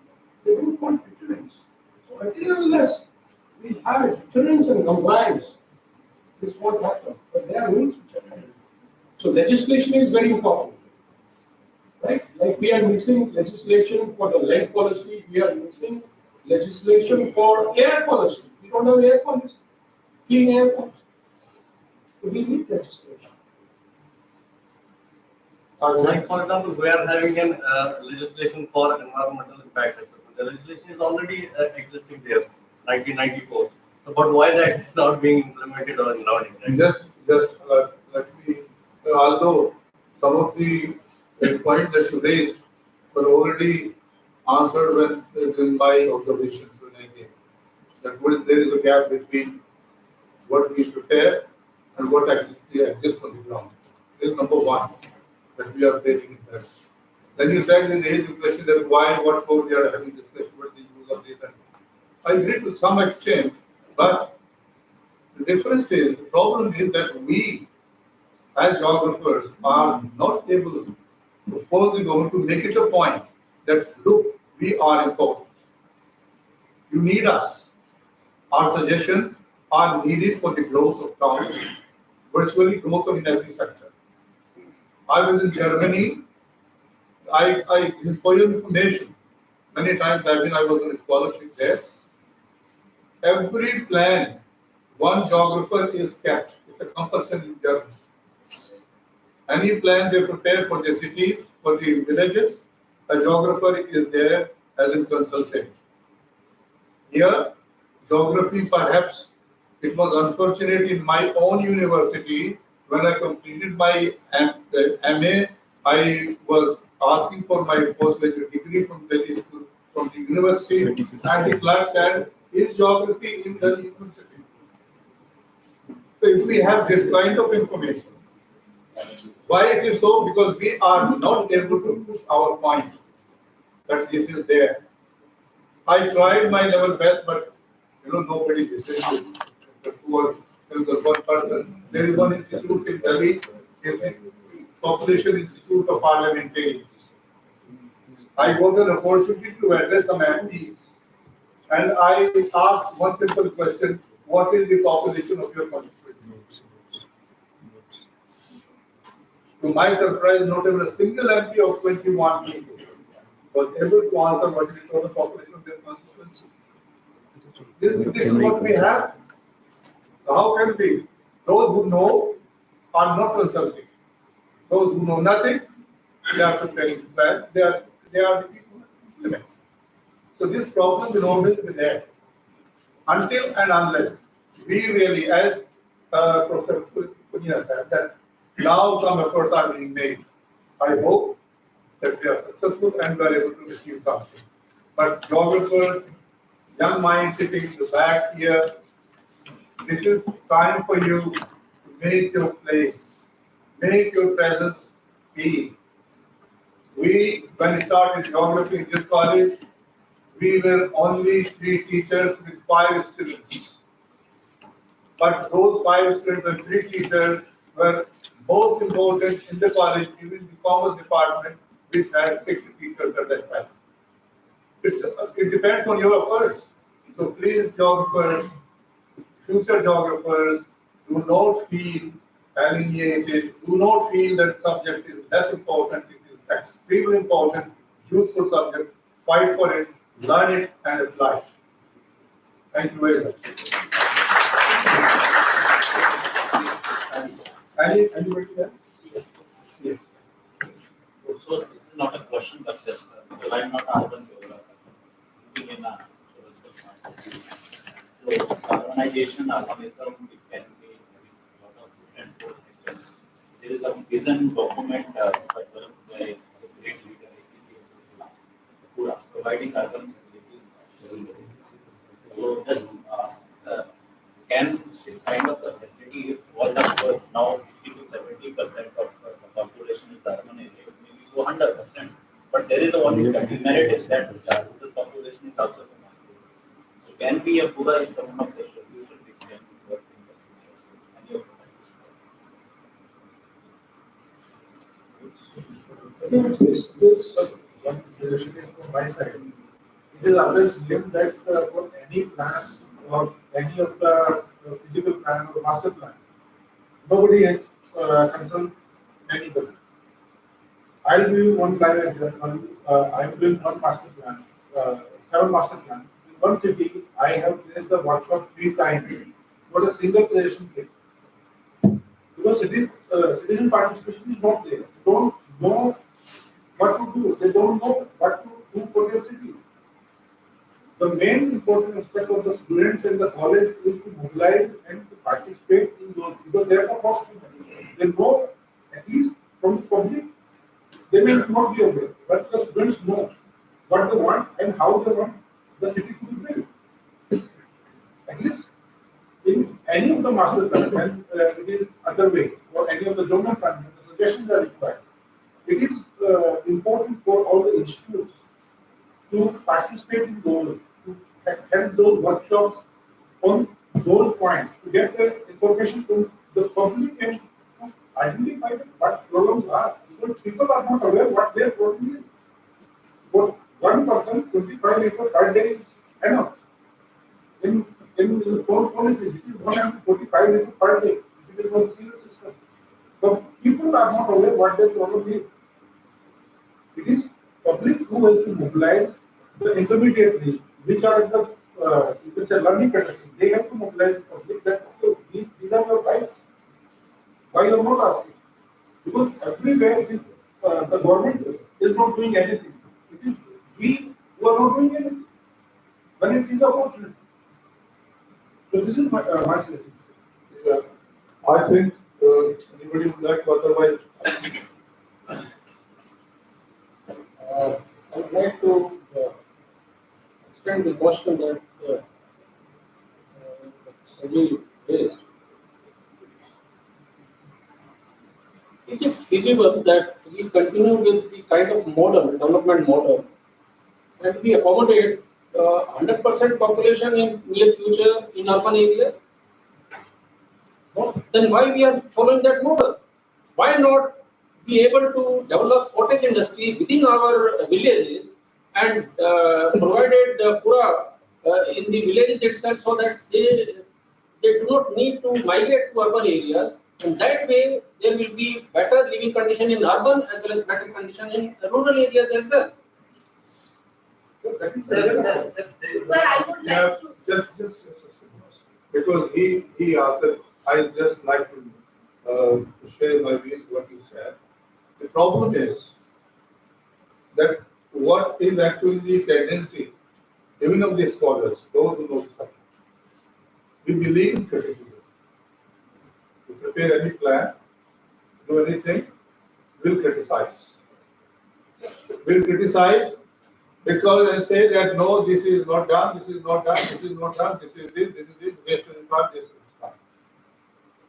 They don't want deterrence. So unless we have a deterrence and compliance, this won't happen. But there are rules which are happening. So legislation is very important, right? Like we are missing legislation for the lead policy, we are missing legislation for air policy. We don't have air policy, clean air policy. So we need legislation. Like for example, we are having an legislation for environmental impact assessment. The legislation is already existing there, 1994. So, but why that is not being implemented or not implemented? Just let me, although some of the points that you raised were already answered when in my observations when I came. There is a gap between what we prepare and what actually exists on the ground. This is number one that we are facing in that. Then you said in the question that why, what for we are having discussion about the use of this. And I agree to some extent, but the difference is, the problem is that we as geographers are not able to force the government to make it a point that look, we are important. You need us. Our suggestions are needed for the growth of towns, virtually growth in every sector. I was in Germany. Just for your information, many times I was on a scholarship there. Every plan, one geographer is kept. It's a compulsion in Germany. Any plan they prepare for the cities, for the villages, a geographer is there as a consultant. Here, geography perhaps, it was unfortunate in my own university, when I completed my MA, I was asking for my postgraduate degree from the university, and the clerk said, is geography in the university? So if we have this kind of information, why it is so? Because we are not able to push our point that this is there. I tried my level best, but nobody listened to one person. There is one institute in Delhi, Population Institute of Parliamentarians. I got an opportunity to address some MPs, and I asked one simple question: what is the population of your constituency? To my surprise, not even a single MP of 21 people was able to answer what is the total population of their constituency. This is what we have. How can we? Those who know are not consulting. Those who know nothing, they are preparing to plan. They are the people who implement. So this problem will always be there until and unless we really, as Professor Punya said, that now some efforts are being made. I hope that they are successful and we are able to achieve something. But geographers, young minds sitting in the back here, this is time for you to make your place, make your presence be. We, when we started geography in this college, we were only 3 teachers with 5 students. But those 5 students and 3 teachers were most important in the college, even the commerce department, which had 60 teachers at that time. It depends on your efforts. So please, geographers, future geographers, do not feel alienated, do not feel that subject is less important, it is extremely important, useful subject. Fight for it, learn it, and apply it. Thank you very much. Anybody else? Yes. So this is not a question, but just because I'm not urban developer, living in a so urbanization, urbanism, it can be having a lot of different perspectives. There is a vision document developed by a great leader, Pura, providing urban facilities. So just can this kind of a facility hold up to us now 60 to 70% of the population is urban area, maybe to 100%. But there is a one demerit is that the rural population is also from urban. So can be a Pura is one of the solution which can work in the future. Any of This one suggestion is from my side. It is always given that for any plan or any of the physical plan or master plan, nobody has concerned anybody. I'll give you one plan example. I'm doing one master plan, 7 master plan. In one city, I have placed the workshop 3 times, not a single suggestion came. Because citizen participation is not there. They don't know what to do. They don't know what to do for their city. The main important aspect of the students and the college is to mobilize and to participate in those because they are the first people. They know at least from the public, they may not be aware, but the students know what they want and how they want the city to be built. At least in any of the master plans, when it is underway, or any of the zonal plans, the suggestions are required. It is important for all the institutes to participate in those, to have those workshops on those points, to get the information from the public and to identify what problems are. Because people are not aware what their problem is. For one person, 25 liters per day is enough. In the policies, it is 145 liters per day. It is not serious system. So people are not aware what their problem is. It is public who has to mobilize the intermediaries, which are the you can say learning pedestrians. They have to mobilize the public that okay, these are your rights. Why you are not asking? Because everywhere it is, the government is not doing anything. It is we who are not doing anything. When it is opportunity. So this is my suggestion. Yeah. I think anybody would like to otherwise. I would like to extend the question that Sajid raised. Is it feasible that we continue with the kind of development model, and we accommodate 100% population in near future in urban areas? No? Then why we are following that model? Why not be able to develop cottage industry within our villages and provided the Pura in the villages itself so that they do not need to migrate to urban areas, and that way there will be better living condition in urban as well as better condition in rural areas as well. Sir, I would like to. Just because he asked, I just like to share my view what you said. The problem is that what is actually the tendency, even of the scholars, those who know the subject, we believe in criticism. To prepare any plan, do anything, we'll criticize. We'll criticize because I say that no, this is not done, this is not done, this is not done, this is this, wasted time, this is time.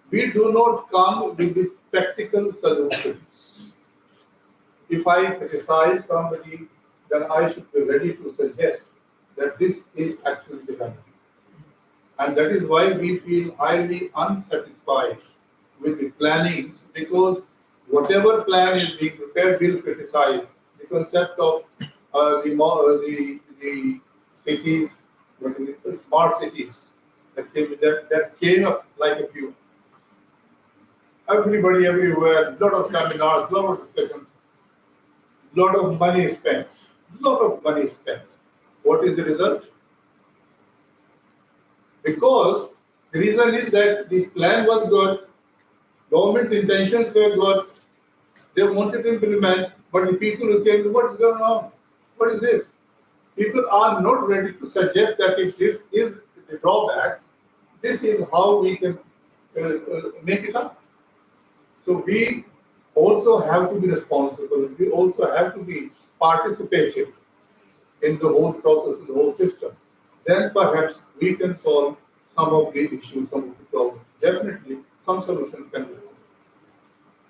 We do not come with the practical solutions. If I criticize somebody, then I should be ready to suggest that this is actually the done. And that is why we feel highly unsatisfied with the plannings, because whatever plan is being prepared will criticize the concept of the cities, the smart cities that came up like a few. Everybody everywhere, lot of seminars, lot of discussions. lot of money is spent. Lot of money is spent. What is the result? Because the reason is that the plan was good, government intentions were good, they wanted to implement, but the people who came, what's going on? What is this? People are not ready to suggest that if this is the drawback, this is how we can make it up. So we also have to be responsible. We also have to be participative in the whole process, in the whole system. Then perhaps we can solve some of the issues, some of the problems. Definitely, some solutions can be found.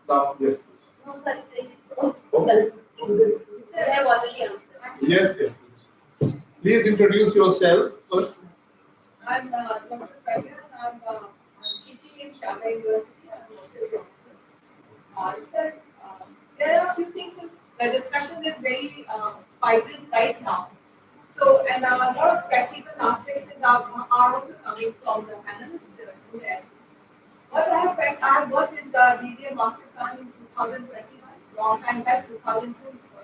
Now, yes, please. No, sir, it's so. Okay. Sir, I have already answered. Yes, yes, please. Please introduce yourself first. I'm Dr. Pragya, and I'm teaching in Shanghai University. I'm also a doctor. Sir, there are a few things. The discussion is very vibrant right now. So, and a lot of practical aspects are also coming from the panelists there. What I have felt, I have worked in the DDA Master Plan in 2021, long time back, 2002,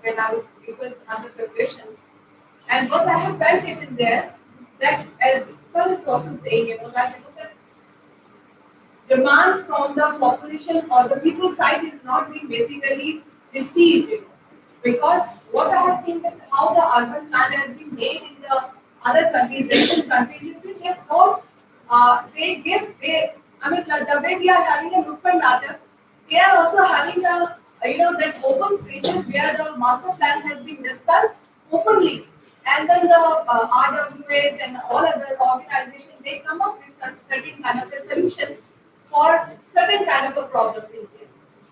when it was under preparation. And what I have felt it in there, that as Sir is also saying, that the demand from the population or the people side is not being basically received, because what I have seen that how the urban plan has been made in the other countries, Western countries, is they don't, I mean, like the way we are having a look and natas, they are also having a, that open spaces where the master plan has been discussed openly, and then the RWAs and all other organizations, they come up with certain kind of solutions for certain kind of a problem in here.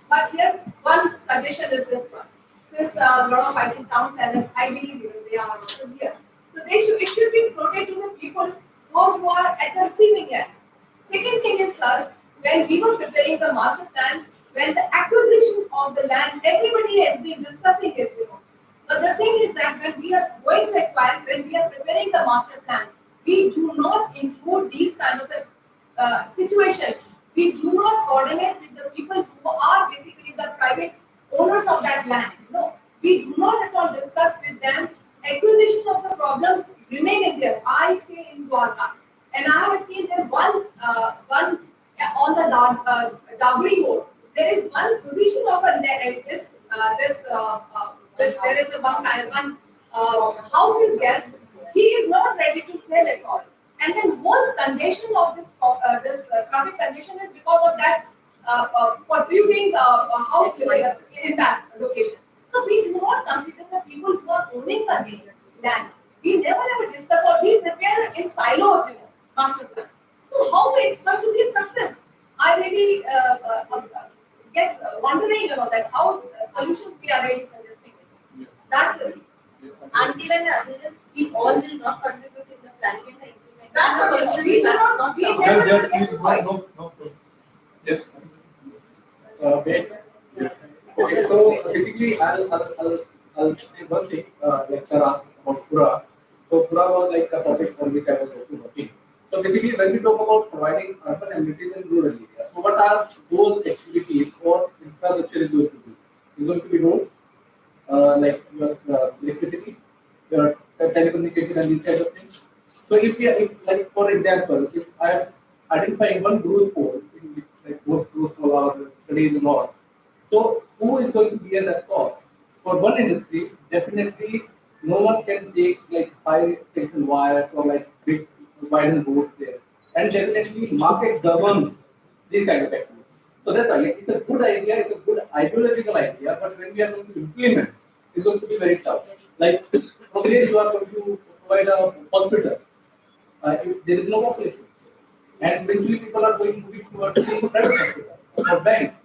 But here, one suggestion is this one. Since a lot of I think town talent, I believe they are also here. So it should be floated to the people, those who are at the receiving end. Second thing is, sir, when we were preparing the master plan, when the acquisition of the land, everybody has been discussing it, But the thing is that when we are going to acquire, when we are preparing the master plan, we do not include these kind of situations. We do not coordinate with the people who are basically the private owners of that land. No, we do not at all discuss with them. Acquisition of the problem remain in there. I stay in Dwarka, and I have seen there one on the Dabri road. There is one position of a there is a one house is there. He is not ready to sell at all. And then whole condition of this traffic condition is because of that protruding house in that location. So we do not consider the people who are owning the land. We never ever discuss, or we prepare in silos, master plans. So how we expect to be a success? I really get wondering, that how solutions we are really suggesting. That's it. Until and unless we all will not contribute in the planning and the implementation. That's a solution. We never Just get please, to point. no. Yes. Okay, so basically, I'll say one thing. Like sir asked about Pura. So Pura was like a topic on which I was also working. So basically, when we talk about providing urban amenities in rural areas, so what are those activities or infrastructure is going to be? Is going to be roads, like your electricity, your telecommunication, and these kind of things. So if like for example, if I am identifying one growth pole, in which like both growth pole or studies law, so who is going to bear that cost? For one industry, definitely no one can take like high tension wires or like big widen roads there. And definitely market governs these kind of activities. So that's why it's a good idea, it's a good ideological idea, but when we are going to implement, it's going to be very tough. Like from here you are going to provide a hospital. If there is no population. And eventually people are going to be towards the private hospital or banks.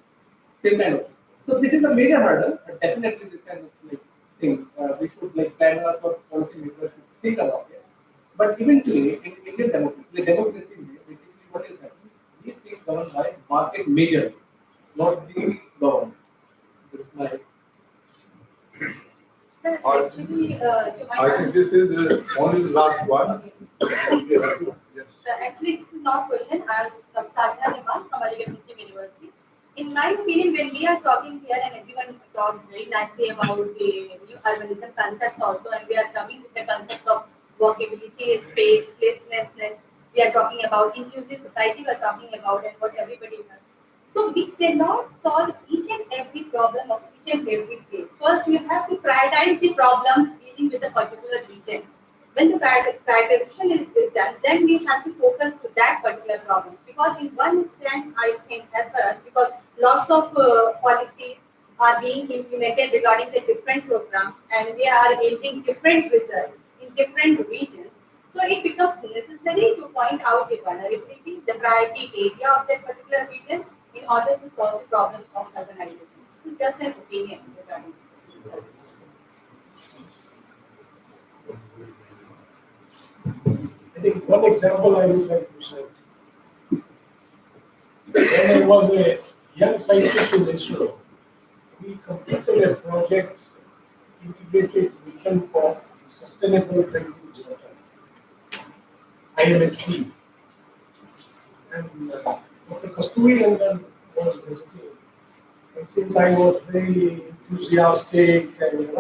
Same kind of thing. So this is a major hurdle, but definitely this kind of like thing we should like planners or policy makers should think about it. But eventually in Indian democracy, basically what is happening? These things governed by market majorly, not the government. This is my Sir, actually, I think this is the only last one. Yes. Actually, this is not question. I am from Sadhana Jamal from Aligarh Muslim University. In my opinion, when we are talking here and everyone talked very nicely about the new urbanism concepts also, and we are coming with the concept of walkability, space, placelessness. We are talking about inclusive society. We are talking about and what everybody knows. So we cannot solve each and every problem of each and every place. First, we have to prioritize the problems dealing with a particular region. When the prioritization is done, then we have to focus to that particular problem. Because in one instance, I think as far as because lots of policies are being implemented regarding the different programs, and they are yielding different results in different regions. So it becomes necessary to point out the vulnerability, the priority area of that particular region in order to solve the problem of urbanization. This is just an opinion regarding. I think one example I would like to say. When I was a young scientist in ISRO, we completed a project, integrated vision for sustainable drinking water, IMST. And Dr. Kasturi Rangan was visiting. And since I was very enthusiastic and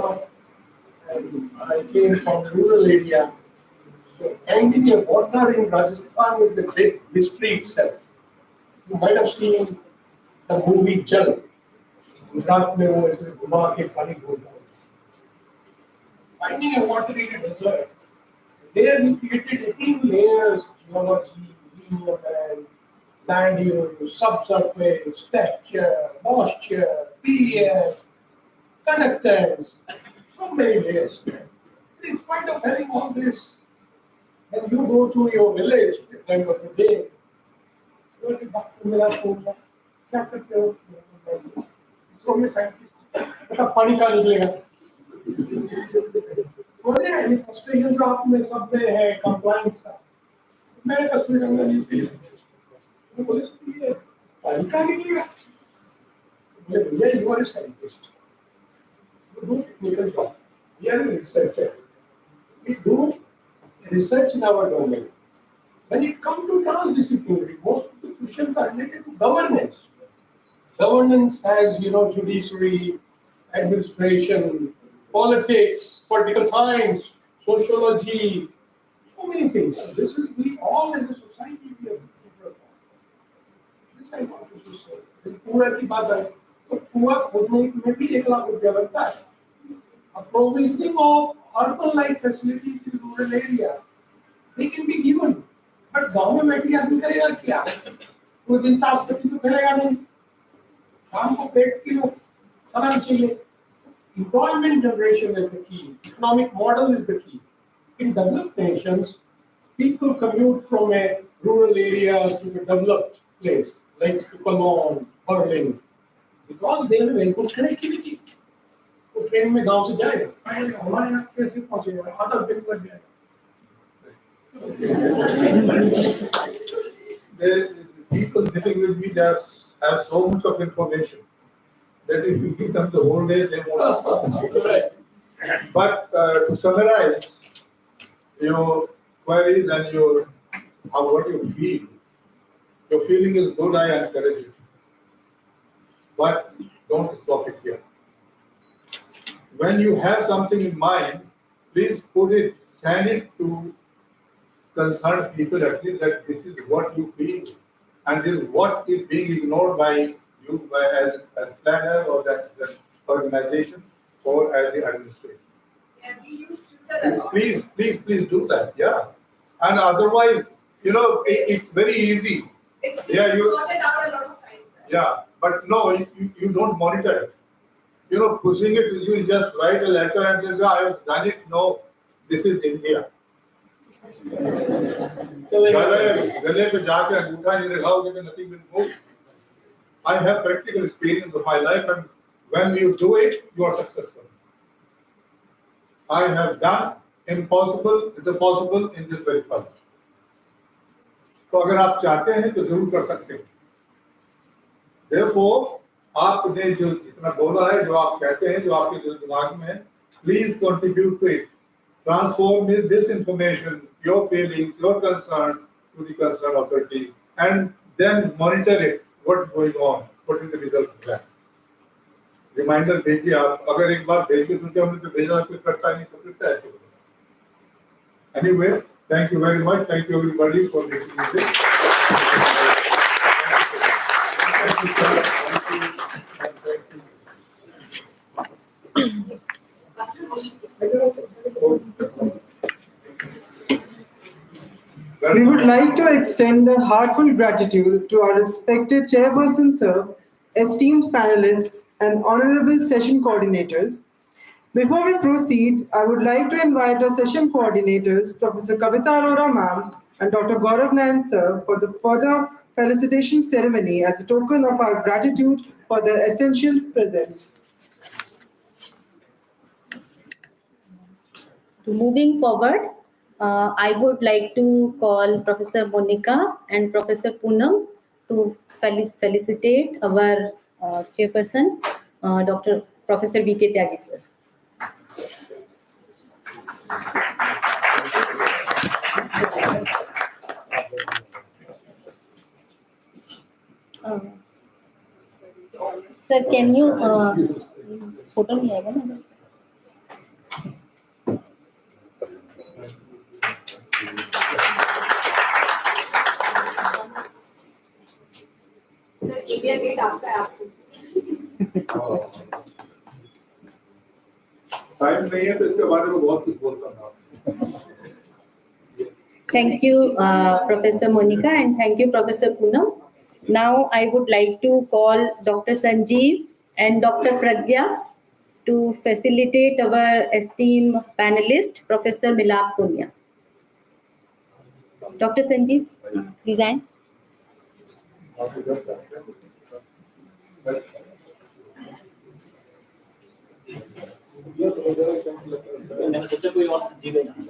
I came from rural area, so finding a water in Rajasthan is a big mystery itself. You might have seen the movie Jal. Gujarat में वो ऐसे घुमा के पानी ढूंढता है. Finding a water in a desert. There we created 18 layers: geology, linear band, land use, subsurface, texture, moisture, pH, conductance. So many layers. In spite of having all this, when you go to your village at the end of the day, you have to क्या करते हो? इसको मैं scientist मतलब पानी का निकलेगा. बोले यार फ्रस्ट्रेशन जो आप में सब में है कंप्लायंस का. मैंने कस्टमर करना नहीं सही. मैं बोले ये पानी का निकलेगा. बोले भैया you are a scientist. You do technical job. We are a researcher. We do research in our domain. When it comes to transdisciplinary, most of the questions are related to governance. Governance has, judiciary, administration, politics, political science, sociology, so many things. This is we all as a society we are different. This I want to say. पूरा की बात है तो कुआं खोदने में भी 1 लाख रुपया लगता है. A provisioning of urban life facilities in rural area, they can be given. But गांव में बैठी आदमी करेगा क्या? वो दिन ताश पत्ती तो खेलेगा नहीं. शाम को पेट की खाना चाहिए. Employment generation is the key. Economic model is the key. In developed nations, people commute from a rural areas to the developed place, like Cologne, Berlin, because they have a very good connectivity. तो train में गांव से जाएगा. हमारे यहाँ कैसे पहुंचेगा? आधा दिन लग जाएगा. The people living with me just have so much of information that if you give them the whole day, they won't stop. But to summarize your queries and what you feel, your feeling is good, I encourage it. But don't stop it here. When you have something in mind, please put it, send it to concerned people at least that this is what you feel and this is what is being ignored by you as planner or that organization or as the administration. Yeah, we use Twitter a lot. Please do that. Yeah. And otherwise, it's very easy. It's been Yeah, sorted out a lot of times. Yeah, but no, you don't monitor it. Pushing it, you just write a letter and say, I have done it. No, this is India. Nothing will move. I have practical experience of my life, and when you do it, you are successful. I have done impossible, the possible in this very college. तो अगर आप चाहते हैं तो जरूर कर सकते हैं. Therefore, आपने जो जितना बोला है, जो आप कहते हैं, जो आपके दिमाग में है, please contribute to it. Transform this information, your feelings, your concerns to the concerned authorities, and then monitor it. What's going on? What is the result of that? Reminder भेजिए आप, अगर एक बार भेज के सोचे हमने तो भेजा कुछ करता नहीं तो फिर क्या ऐसे anyway thank you very much, thank you everybody for listening this. We would like to extend a heartfelt gratitude to our respected chairperson, sir, esteemed panelists, and honorable session coordinators. Before we proceed, I would like to invite our session coordinators, Professor Kavita Arora ma'am and Dr. Gaurav Nayan sir, for the further felicitation ceremony as a token of our gratitude for their essential presence. Moving forward, I would like to call Professor Monica and Professor Poonam to felicitate our chairperson, Dr. Professor V.K. Tyagi sir. Sir, can you photo नहीं आएगा ना? Sir, India Gate आपका absent. Time नहीं है तो इसके बारे में बहुत कुछ बोलता हूँ। Thank you, Professor Monica, and thank you, Professor Poonam. Now, I would like to call Dr. Sanjeev and Dr. Pragya to facilitate our esteemed panelist, Professor Milap Punya. Dr. Sanjeev, please join. मैंने सोचा कोई और संजीव है यहाँ।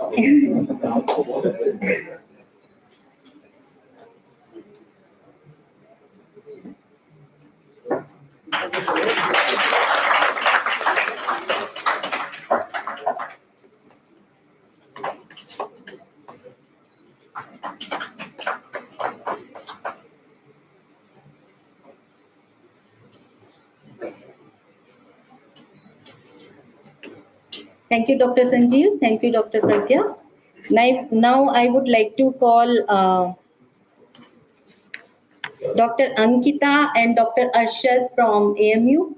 Thank you, Dr. Sanjeev. Thank you, Dr. Pragya. Now I would like to call Dr. Ankita and Dr. Arshad from AMU.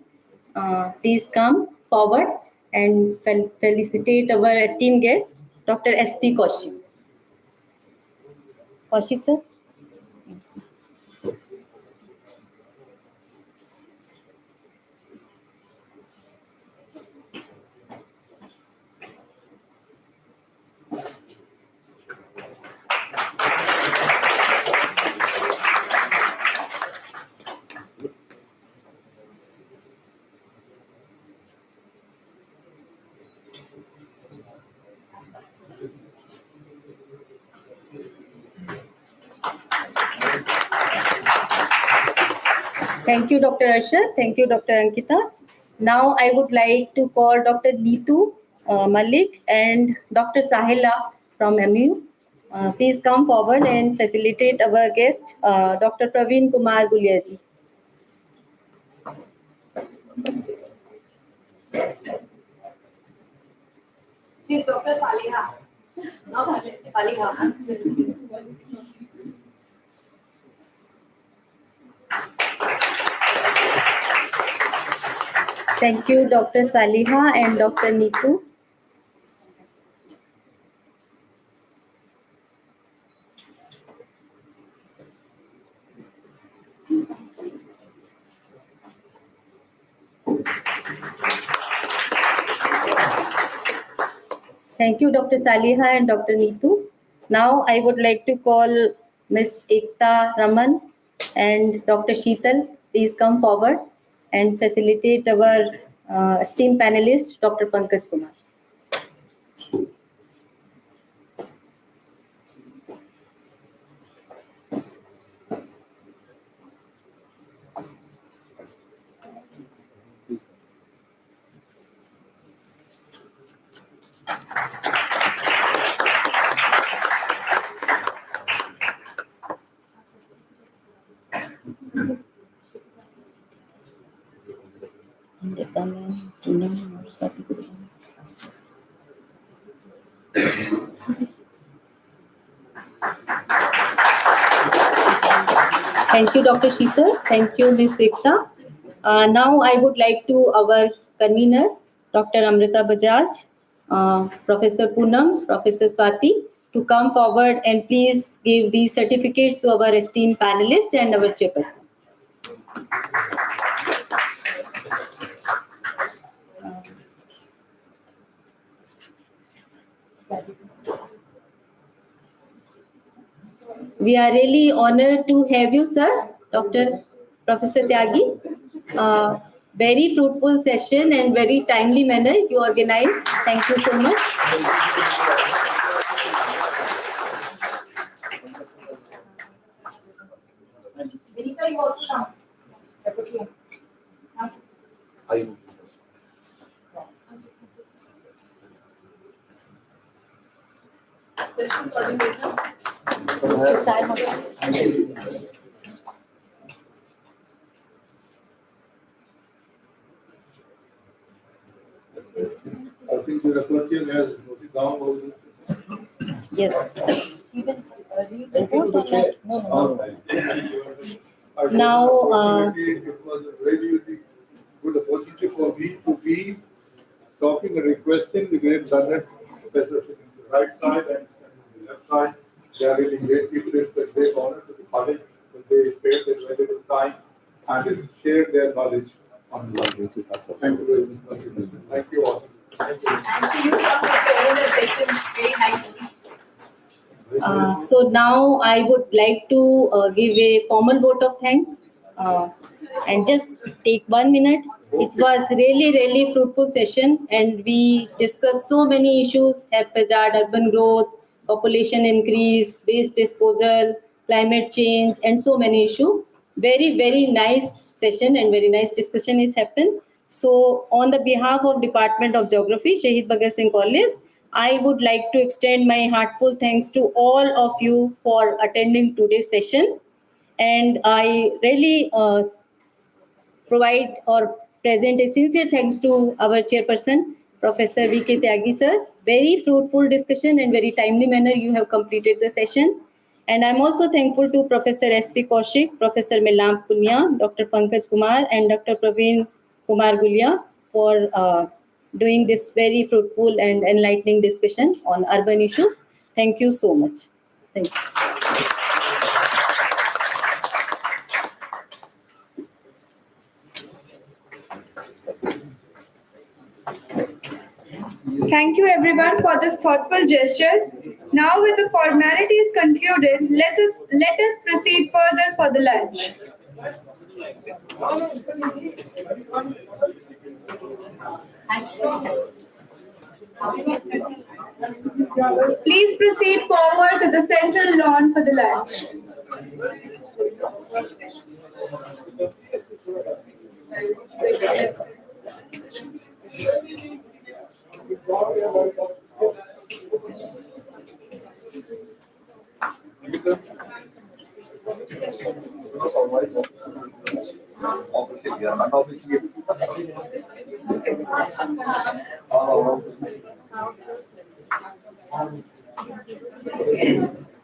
Please come forward and felicitate our esteemed guest, Dr. S.P. Kaushik. Kaushik, sir. Thank you, Dr. Arshad. Thank you, Dr. Ankita. Now I would like to call Dr. Neetu Malik and Dr. Sahila from MU. Please come forward and facilitate our guest, Dr. Praveen Kumar Guliaji. She is Dr. Saliha. Saliha. Thank you, Dr. Saliha and Dr. Neetu. Thank you, Dr. Saliha and Dr. Neetu. Now I would like to call Ms. Ekta Raman and Dr. Sheetal. Please come forward and facilitate our esteemed panelist, Dr. Pankaj Kumar. Amrita ma'am, Poonam और स्वाति को बुलाना। Thank you, Dr. Sheetal. Thank you, Ms. Ekta. Now I would like to our convener, Dr. Amrita Bajaj, Professor Poonam, Professor Swati, to come forward and please give these certificates to our esteemed panelists and our chairperson. We are really honored to have you, sir, Dr. Professor Tyagi. Very fruitful session and very timely manner you organized. Thank you so much. Vinita, you also come. Session coordinator. I think the repertoire has noted down all this. Yes. Now, It was a really good opportunity for me to be talking and requesting the great learned professors in the right side and the left side. They are really great people. It's a great honor to the college that they spared their valuable time and shared their knowledge on this. Thank you very much. Thank you all. Thank you. And you come to chair the session very nicely. So now I would like to give a formal vote of thanks and just take 1 minute. It was really fruitful session and we discussed so many issues: haphazard urban growth, population increase, waste disposal, climate change, and so many issues. Very nice session and very nice discussion is happened. So on the behalf of Department of Geography, Shahid Bhagat Singh College, I would like to extend my heartfelt thanks to all of you for attending today's session. And I really provide or present a sincere thanks to our chairperson, Professor V.K. Tyagi sir. Very fruitful discussion and very timely manner you have completed the session. And I'm also thankful to Professor S.P. Kaushik, Professor Milam Punya, Dr. Pankaj Kumar, and Dr. Praveen Kumar Gulia for doing this very fruitful and enlightening discussion on urban issues. Thank you so much. Thank you. Thank you everyone for this thoughtful gesture. Now with the formalities concluded, let us proceed further for the lunch. Please proceed forward to the central lawn for the lunch.